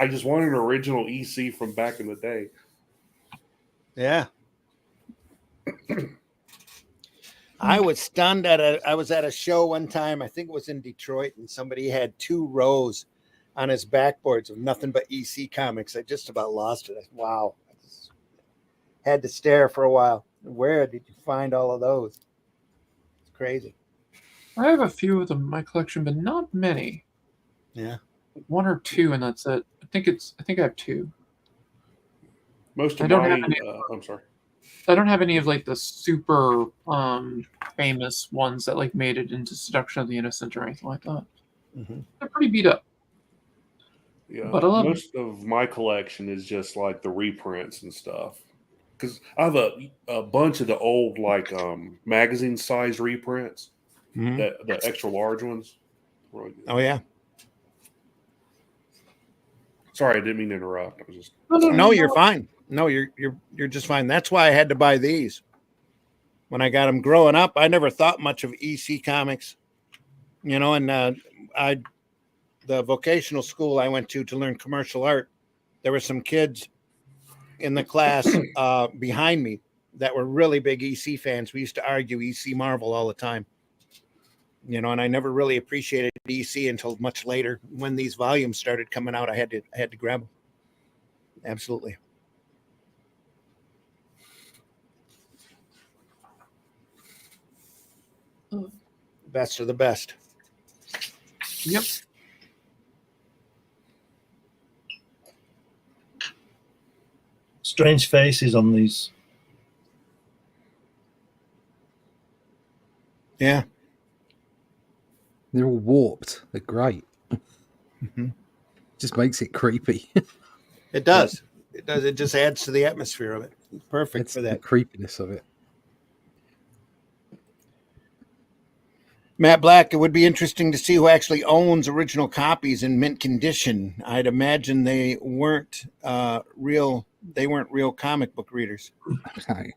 just wanted an original EC from back in the day. Yeah. I was stunned I was at a show one time, I think it was in Detroit, and somebody had 2 rows on his backboards of nothing but EC comics. I just about lost it. Wow. I just had to stare for a while. Where did you find all of those? It's crazy. I have a few of them in my collection, but not many. Yeah. 1 or 2, and that's it. I think I have 2. Most of I don't my, have any. I'm sorry. I don't have any of like the super famous ones that like made it into Seduction of the Innocent or anything like that. Mm-hmm. They're pretty beat up. Yeah, But I love most of my collection is just like the reprints and stuff. Because I have a bunch of the old like magazine size reprints, Mm-hmm. the extra large ones. Really good. Oh yeah. Sorry, I didn't mean to interrupt. I was just No, you're fine. No, you're just fine. That's why I had to buy these. When I got them growing up, I never thought much of EC comics, and the vocational school I went to learn commercial art, there were some kids in the class behind me that were really big EC fans. We used to argue EC Marvel all the time, and I never really appreciated EC until much later when these volumes started coming out. I had to grab them. Absolutely. Best of the best. Yep. Strange faces on these. Yeah. They're all warped. They're great. Mm-hmm. Just makes it creepy. It does. It does. It just adds to the atmosphere of it. Perfect It's for the that. creepiness of it. Matt Black, it would be interesting to see who actually owns original copies in mint condition. I'd imagine they weren't real. They weren't real comic book readers. Okay.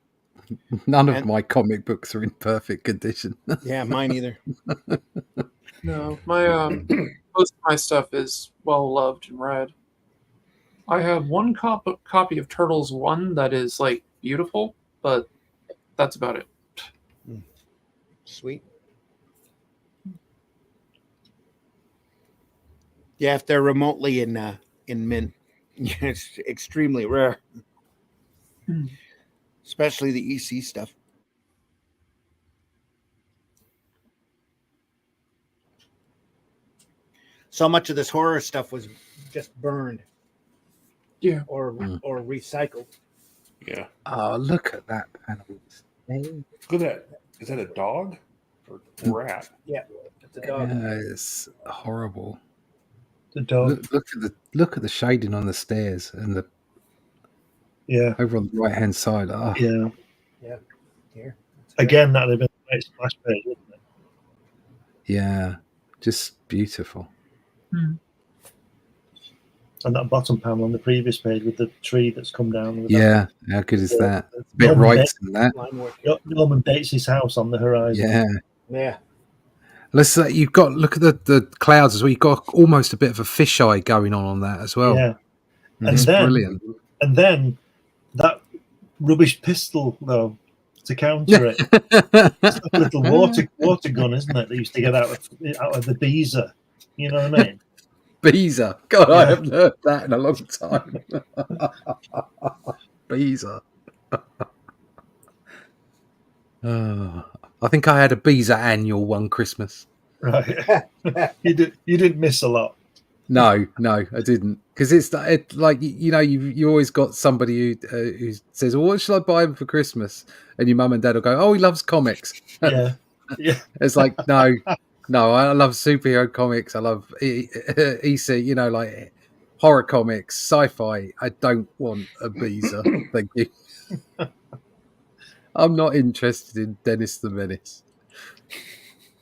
None of my comic books are in perfect condition. Yeah, mine either. No, my most of my stuff is well loved and read. I have one copy of Turtles 1 that is like beautiful, but that's about it. Sweet. Yeah, if they're remotely in mint, it's extremely rare. Especially the EC stuff. So much of this horror stuff was just burned. Yeah. Or recycled. yeah. Oh, look at that panel. Look at that. Is that a dog or a rat? Yeah, it's a dog. It's horrible. The dog. Look at the shading on the stairs and Yeah. over on the right hand side. Oh, Yeah. Yeah. Here. Again, that'd have been a great splash page, wouldn't it? yeah, just beautiful. Hmm. And that bottom panel on the previous page with the tree that's come down. With Yeah, how good is that? the A bit Norman right Bates- in that. Line work. Norman Bates' house on the horizon. Yeah. Yeah. Let's say you've got look at the clouds as well. You've got almost a bit of a fisheye going on that as well. Yeah. It's then- brilliant. And then that rubbish pistol, though, to counter it. It's like a little water gun, isn't it? They used to get out of the Beezer. You know what I mean? Beezer. God, I Yeah. haven't heard that in a long time. Beezer. Oh, I think I had a Beezer annual one Christmas. Right. You didn't miss a lot. No, I didn't, because it's like you always got somebody who says, "Well, what should I buy him for Christmas?" And your mum and dad will go, "Oh, he loves comics." Yeah. Yeah. It's like no, I love superhero comics. I love EC, like horror comics, sci-fi. I don't want a Beezer. Thank you. I'm not interested in Dennis the Menace.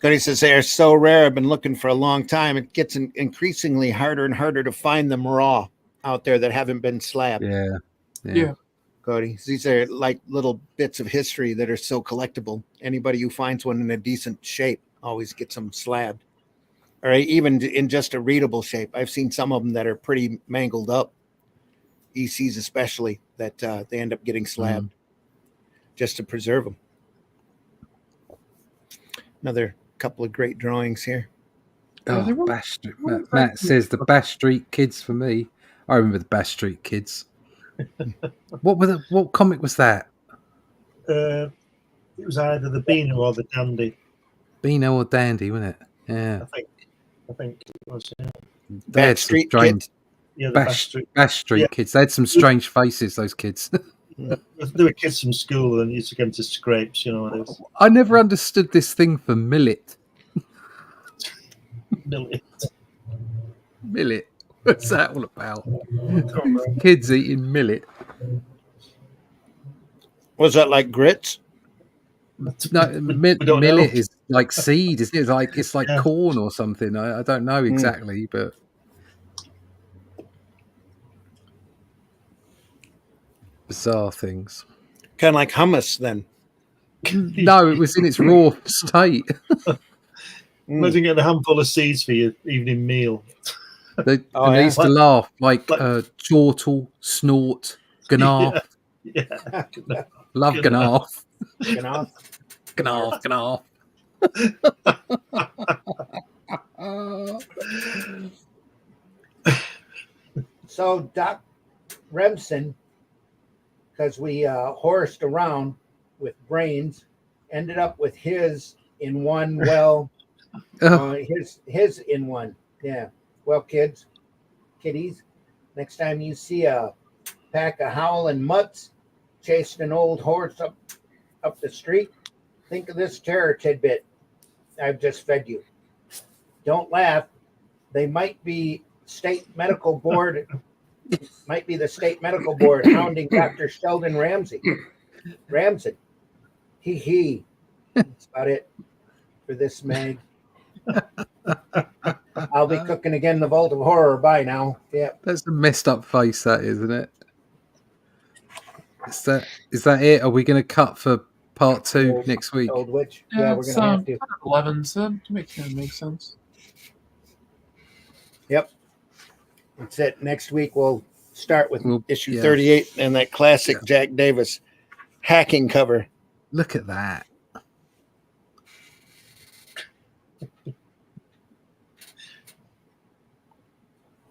Cody says they're so rare. I've been looking for a long time. It gets increasingly harder and harder to find them raw out there that haven't been slabbed. Yeah. Cody, these are like little bits of history that are so collectible. Anybody who finds one in a decent shape always gets them slabbed, or even in just a readable shape. I've seen some of them that are pretty mangled up, ECs especially, that they end up getting slabbed just to preserve them. Another couple of great drawings here. Yeah, they Oh, were- Bash Street. Matt says the Bash Street Kids for me. I remember the Bash Street Kids. What comic was that? It was either the Beano or the Dandy. Beano or Dandy, wasn't it? Yeah. I think it was. Yeah, They had Back some Street strange Kids. yeah the Bash Street. Bash Street Yeah. Kids. They had some strange faces, those kids. They were kids from school and used to get into scrapes. You know what it is. I never understood this thing for millet. Millie. Millet. What's that all about? Kids eating millet. Was that like grits? No, We don't millet know. is like seed, isn't it? It's like Yeah. corn or something. I don't know exactly, but bizarre things. Kind of like hummus then. No, it was in its raw state. Imagine getting a handful of seeds for your evening meal. They yeah. used to laugh like chortle, snort, gnarf. Yeah. Love Gnarf. gnarf. You know? Gnarf. So Doc Remsen, because we horsed around with brains, ended up with his in one. Well, his in one. Yeah. Well, kiddies, next time you see a pack of howling mutts chasing an old horse up the street, think of this terror tidbit I've just fed you. Don't laugh. They might be the state medical board hounding Dr. Sheldon Ramsey. He. That's about it for this mag. I'll be cooking again the Vault of Horror. Bye now. Yeah. That's a messed up face, that is, isn't it? Is that it? Are we going to cut for part 2 next week? Old witch. Yeah, we're it's, gonna have to. 11, so it makes sense. Yep. That's it. Next week we'll start with issue yeah. 38 and that classic Jack Davis hacking cover. Look at that.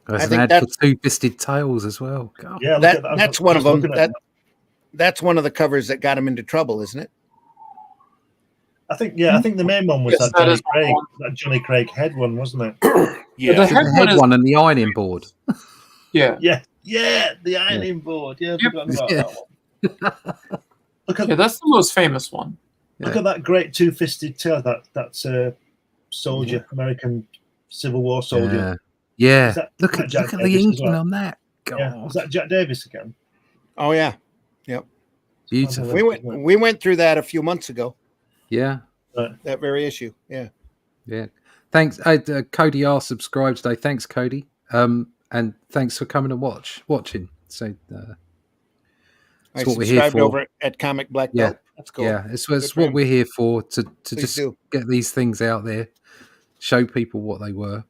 There's I an think ad that's- for Two-Fisted Tails as well. God. Yeah, look That, at that. that's one of them. Looking at That's one of the covers that got him into trouble, isn't it? I think the main one was Yes, that that Johnny Craig head one, wasn't it? Yeah. The head The one head is- one and the ironing board. Yeah. Yeah, the ironing board. Yeah, I've Yep. forgotten about Yeah. that one. Look at Yeah, that's the most famous one. look at that great two-fisted tail. That's a soldier, American Civil War soldier. Yeah. Is that Look at Jack the Davis as inking well? on that. God. Yeah, was that Jack Davis again? Oh yeah, yep. Beautiful. We went through that a few months ago. Yeah. That very issue. Yeah. Yeah. Thanks. Cody R subscribed today. Thanks, Cody. And thanks for coming and watching. So I what we're here subscribed for. over at Comic Black Belt. That's cool. Yeah, it's what we're here for, to just do. get these things out there, show people what they were.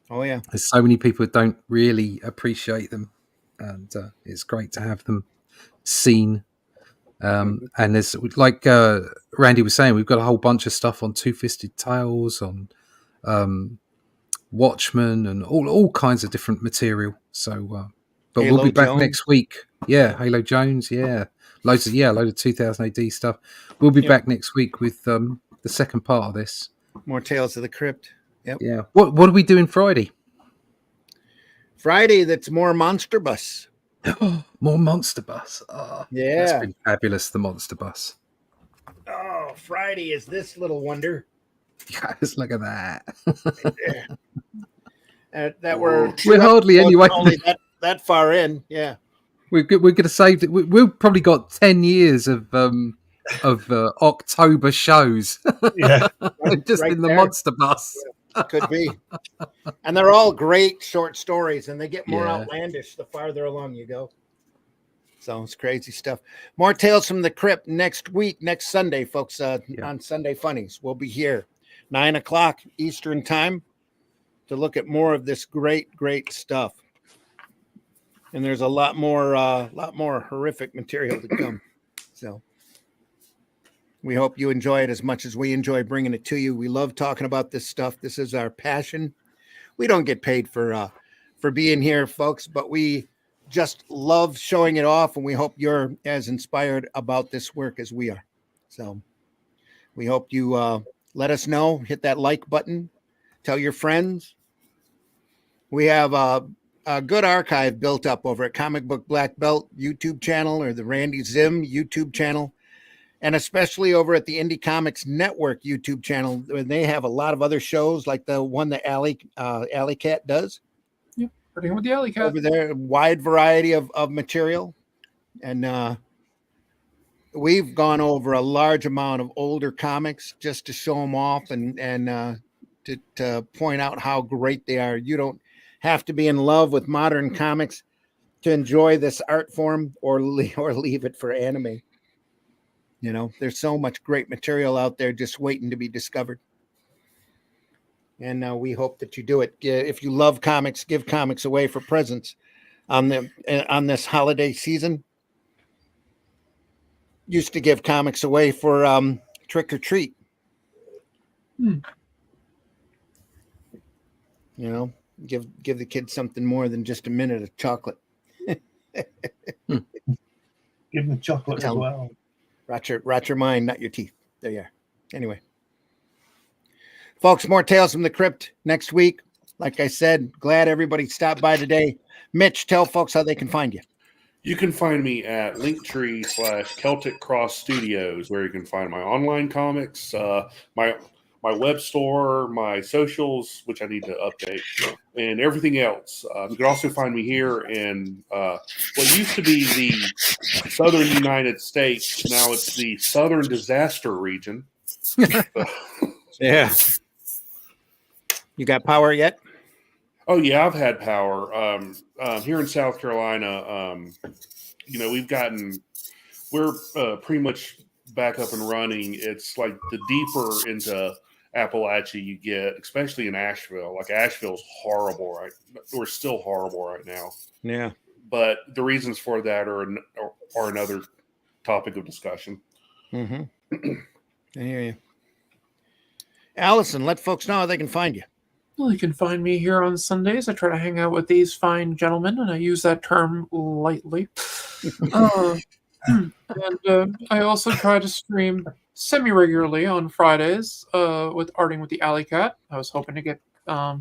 Oh yeah. There's so many people that don't really appreciate them, and it's great to have them seen. And there's, like Randy was saying, we've got a whole bunch of stuff on Two-Fisted Tales, on Watchmen, and all kinds of different material. So, but Halo we'll be back Jones. next week. Yeah, Halo Jones. Yeah, loads of 2000 AD stuff. We'll be back next week with the second part of this. More Tales of the Crypt. Yep. Yeah. What are we doing Friday? Friday, that's more Monster Bus. More Monster Bus. Oh, yeah. That's been fabulous, the Monster Bus. Oh, Friday is this little wonder. Guys, look at that. Right that we're hardly anyway. Only that far in. Yeah. We're going to save it. We've probably got 10 years of October shows. Yeah. Just in the there. Monster Bus. Yeah, could be. And they're all great short stories, and they get more Yeah. outlandish the farther along you go. So it's crazy stuff. More Tales from the Crypt next week, next Sunday, folks, on Sunday Funnies. We'll be here 9:00 Eastern time to look at more of this great stuff. And there's a lot more horrific material to come. So we hope you enjoy it as much as we enjoy bringing it to you. We love talking about this stuff. This is our passion. We don't get paid for being here, folks, but we just love showing it off, and we hope you're as inspired about this work as we are. So we hope you let us know. Hit that like button. Tell your friends. We have a good archive built up over at Comic Book Black Belt YouTube channel, or the Randy Zim YouTube channel, and especially over at the Indie Comics Network YouTube channel. They have a lot of other shows, like the one that Alley Cat does. Yep, starting with the Alley Cat. Over there, a wide variety of material. And we've gone over a large amount of older comics just to show them off and to point out how great they are. You don't have to be in love with modern comics to enjoy this art form or leave it for anime. You know, there's so much great material out there just waiting to be discovered. And we hope that you do it. If you love comics, give comics away for presents on this holiday season. Used to give comics away for trick or treat. You know, give the kids something more than just a minute of chocolate. Give them chocolate as well. Rot your mind, not your teeth. There you are. Anyway, folks, more Tales from the Crypt next week. Like I said, glad everybody stopped by today. Mitch, tell folks how they can find you. You can find me at Linktree/Celtic Cross Studios, where you can find my online comics, my web store, my socials, which I need to update, and everything else. You can also find me here in what used to be the Southern United States. Now it's the Southern Disaster Region. Yeah. You got power yet? Oh yeah, I've had power. Here in South Carolina, we're pretty much back up and running. It's like the deeper into Appalachia you get, especially in Asheville. Like Asheville's horrible, right? We're still horrible right now. Yeah. But the reasons for that are another topic of discussion. Mm-hmm. I hear you. Allison, let folks know how they can find you. Well, you can find me here on Sundays. I try to hang out with these fine gentlemen, and I use that term lightly. And I also try to stream semi-regularly on Fridays with Arting with the Alley Cat. I was hoping to get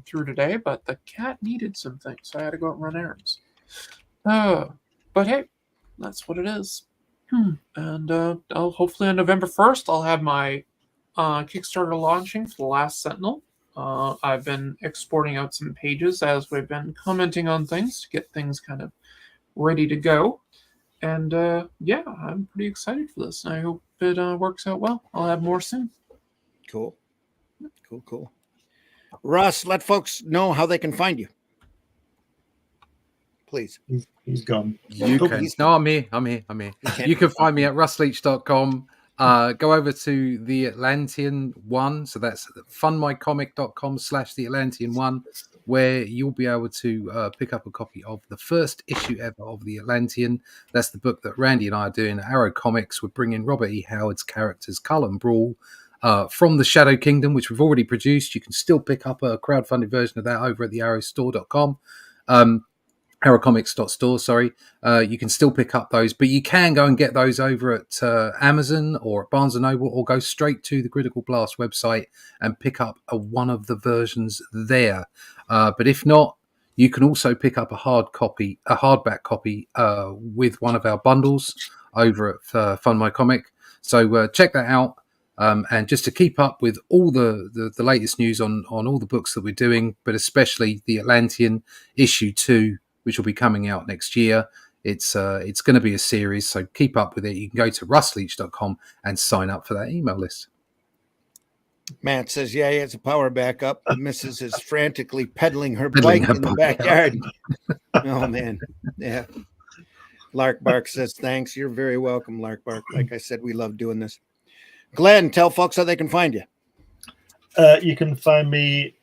through today, but the cat needed some things, so I had to go out and run errands. But hey, that's what it is. And I'll hopefully on November 1st, I'll have my Kickstarter launching for The Last Sentinel. I've been exporting out some pages as we've been commenting on things to get things kind of ready to go. And yeah, I'm pretty excited for this. I hope it works out well. I'll have more soon. Cool. Russ, let folks know how they can find you, please. He's gone. You Oh, can. No, I'm here. You can find me at russleach.com. Go over to the Atlantean one. So that's funmycomic.com/the Atlantean one, where you'll be able to pick up a copy of the first issue ever of the Atlantean. That's the book that Randy and I are doing at Arrow Comics. We're bringing Robert E. Howard's characters, Cull and Brawl, from the Shadow Kingdom, which we've already produced. You can still pick up a crowdfunded version of that over at the arrowstore.com. Arrowcomics.store, sorry. You can still pick up those, but you can go and get those over at Amazon or at Barnes & Noble, or go straight to the Critical Blast website and pick up one of the versions there. But if not, you can also pick up a hardback copy with one of our bundles over at Fund My Comic. So check that out. And just to keep up with all the latest news on all the books that we're doing, but especially the Atlantean issue 2, which will be coming out next year. It's going to be a series, so keep up with it. You can go to russleach.com and sign up for that email list. Matt says, yeah, he has a power backup. The missus is frantically pedaling her bike in the backyard. Oh, man. Yeah. Lark Bark says, thanks. You're very welcome, Lark Bark. Like I said, we love doing this. Glenn, tell folks how they can find you. You can find me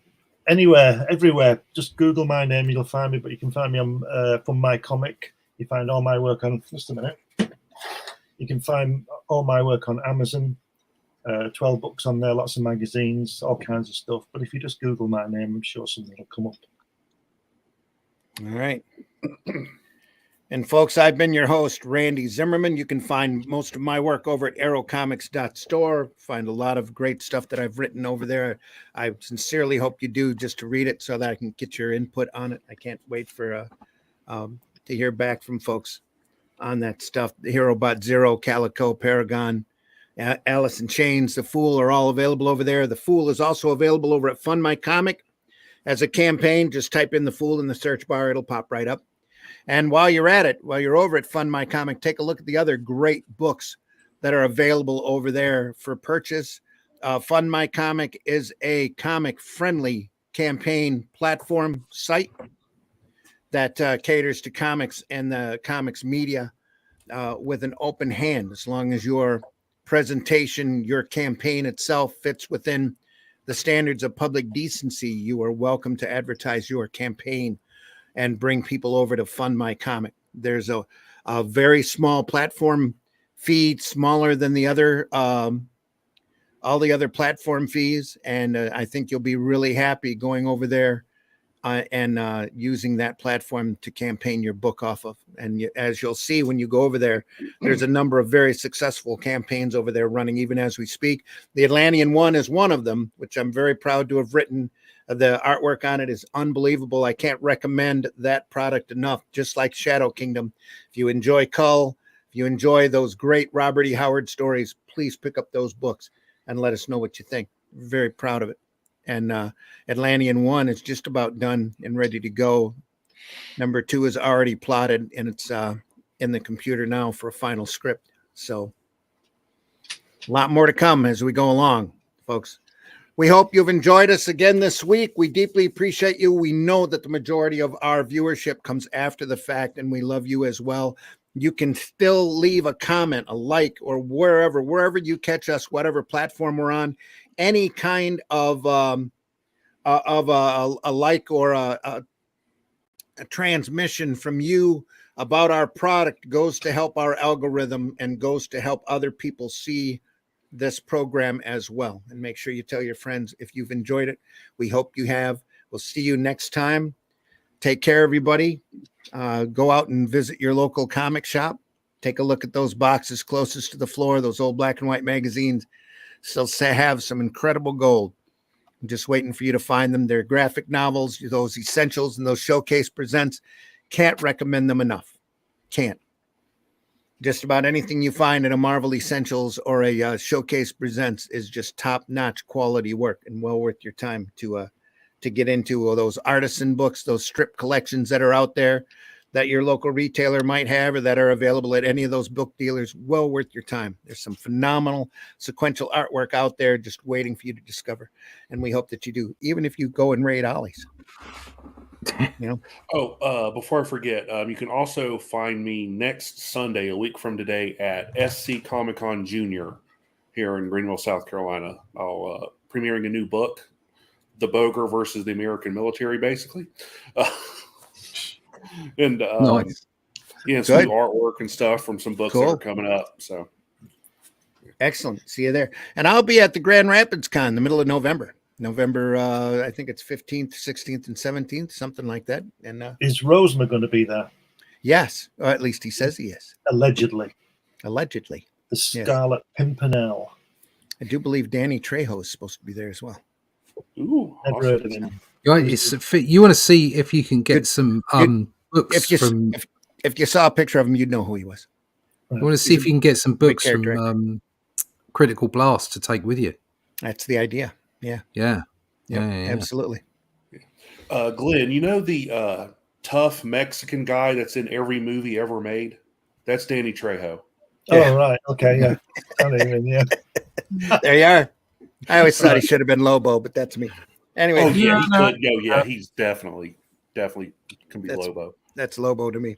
anywhere, everywhere. Just Google my name, you'll find me. But you can find me on From My Comic. You find all my work on. Just a minute. You can find all my work on Amazon. 12 books on there, lots of magazines, all kinds of stuff. But if you just Google my name, I'm sure something will come up. All right. And folks, I've been your host, Randy Zimmerman. You can find most of my work over at arrowcomics.store. Find a lot of great stuff that I've written over there. I sincerely hope you do, just to read it so that I can get your input on it. I can't wait for to hear back from folks on that stuff. The Hero Bot Zero, Calico, Paragon, Alice in Chains, The Fool are all available over there. The Fool is also available over at Fund My Comic as a campaign. Just type in The Fool in the search bar. It'll pop right up. And while you're at it, while you're over at Fund My Comic, take a look at the other great books that are available over there for purchase. Fund My Comic is a comic-friendly campaign platform site that caters to comics and the comics media with an open hand. As long as your presentation, your campaign itself fits within the standards of public decency, you are welcome to advertise your campaign and bring people over to Fund My Comic. There's a very small platform fee, smaller than the other, all the other platform fees. And I think you'll be really happy going over there and using that platform to campaign your book off of. And as you'll see when you go over there, there's a number of very successful campaigns over there running even as we speak. The Atlantean one is one of them, which I'm very proud to have written. The artwork on it is unbelievable. I can't recommend that product enough. Just like Shadow Kingdom. If you enjoy Cull, if you enjoy those great Robert E. Howard stories, please pick up those books and let us know what you think. We're very proud of it. And Atlantean 1 is just about done and ready to go. Number 2 is already plotted, and it's in the computer now for a final script. So a lot more to come as we go along, folks. We hope you've enjoyed us again this week. We deeply appreciate you. We know that the majority of our viewership comes after the fact, and we love you as well. You can still leave a comment, a like, or wherever you catch us, whatever platform we're on, any kind of a like or a transmission from you about our product goes to help our algorithm and goes to help other people see this program as well. And make sure you tell your friends if you've enjoyed it. We hope you have. We'll see you next time. Take care, everybody. Go out and visit your local comic shop. Take a look at those boxes closest to the floor, those old black and white magazines. Still have some incredible gold. I'm just waiting for you to find them. They're graphic novels, those essentials and those showcase presents. Can't recommend them enough. Can't. Just about anything you find in a Marvel Essentials or a Showcase Presents is just top-notch quality work and well worth your time to get into those artisan books, those strip collections that are out there. that your local retailer might have or that are available at any of those book dealers, well worth your time. There's some phenomenal sequential artwork out there just waiting for you to discover. And we hope that you do, even if you go and raid Ollie's. Before I forget, you can also find me next Sunday, a week from today, at SC Comic Con Junior here in Greenville, South Carolina. I'll premiering a new book, The Boger versus the American Military, basically. And Nice. yeah, some new artwork and stuff from some books that are coming up. So excellent. See you there. And I'll be at the Grand Rapids Con the middle of November. I think it's 15th, 16th, and 17th, something like that. And is Rosmer going to be there? Yes, or at least he says he is. Allegedly. The Scarlet Pimpernel. I do believe Danny Trejo is supposed to be there as well. Ooh, Never heard of him. You want to see if you can get some books from. If you saw a picture of him, you'd know who he was. You want to see if you can get some books from Critical Blast to take with you. That's the idea. Yeah. Absolutely. Glenn, you know the tough Mexican guy that's in every movie ever made? That's Danny Trejo. Oh, right. Okay, yeah. I don't even, yeah. There you are. I always thought he should have been Lobo, but that's me. Anyway. Oh, yeah, he could. Yeah, he's definitely can be Lobo. That's Lobo to me.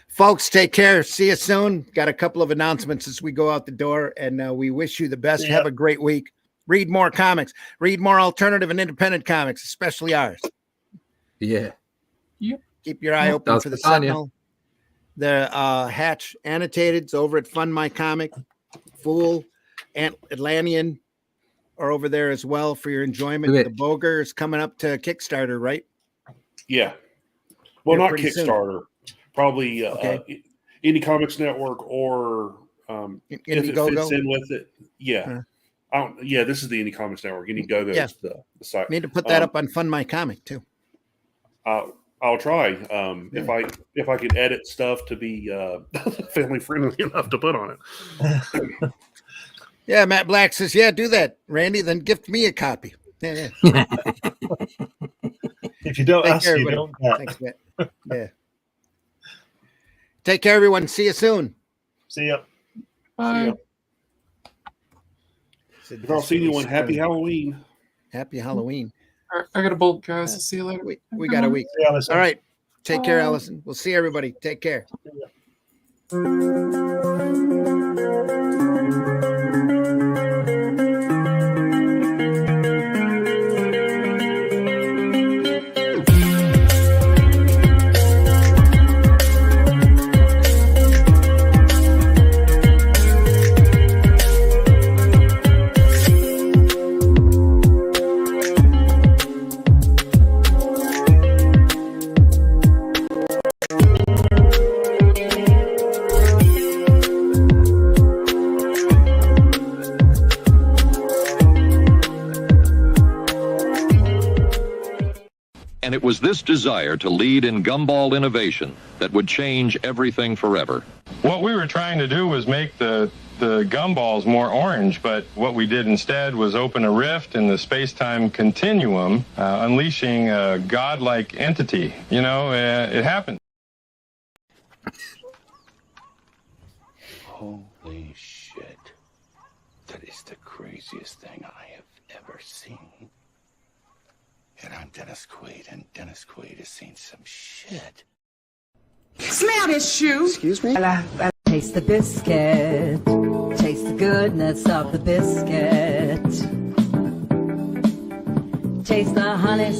Folks, take care. See you soon. Got a couple of announcements as we go out the door, and we wish you the best. Yep. Have a great week. Read more comics. Read more alternative and independent comics, especially ours. Yeah. Keep your eye open for the Sentinel. The Hatch Annotated's over at Fund My Comic. Fool and Atlantean are over there as well for your enjoyment. The Boger is coming up to Kickstarter, right? Yeah. Well, not Kickstarter. Probably Indie Comics Network or if it fits in with it. Yeah. This is the Indie Comics Network. Indiegogo is the site. Need to put that up on Fund My Comic too. I'll try. If I could edit stuff to be family friendly enough to put on it. Yeah, Matt Black says, yeah, do that, Randy. Then gift me a copy. Yeah. If you don't ask, you don't get. Thanks, Matt. Yeah. Take care, everyone. See you soon. See ya. Bye. If I don't see anyone, happy Halloween. Happy Halloween. I got a bolt, guys. I'll see you later. We got a week. All right. Take care, Allison. We'll see everybody. Take care. And it was this desire to lead in gumball innovation that would change everything forever. What we were trying to do was make the gumballs more orange, but what we did instead was open a rift in the space-time continuum, unleashing a godlike entity. You know, it happened. Holy shit. That is the craziest thing I have ever seen. And I'm Dennis Quaid, and Dennis Quaid has seen some shit. Smell this shoe. Excuse me? Taste the biscuit. Taste the goodness of the biscuit. Taste the honey.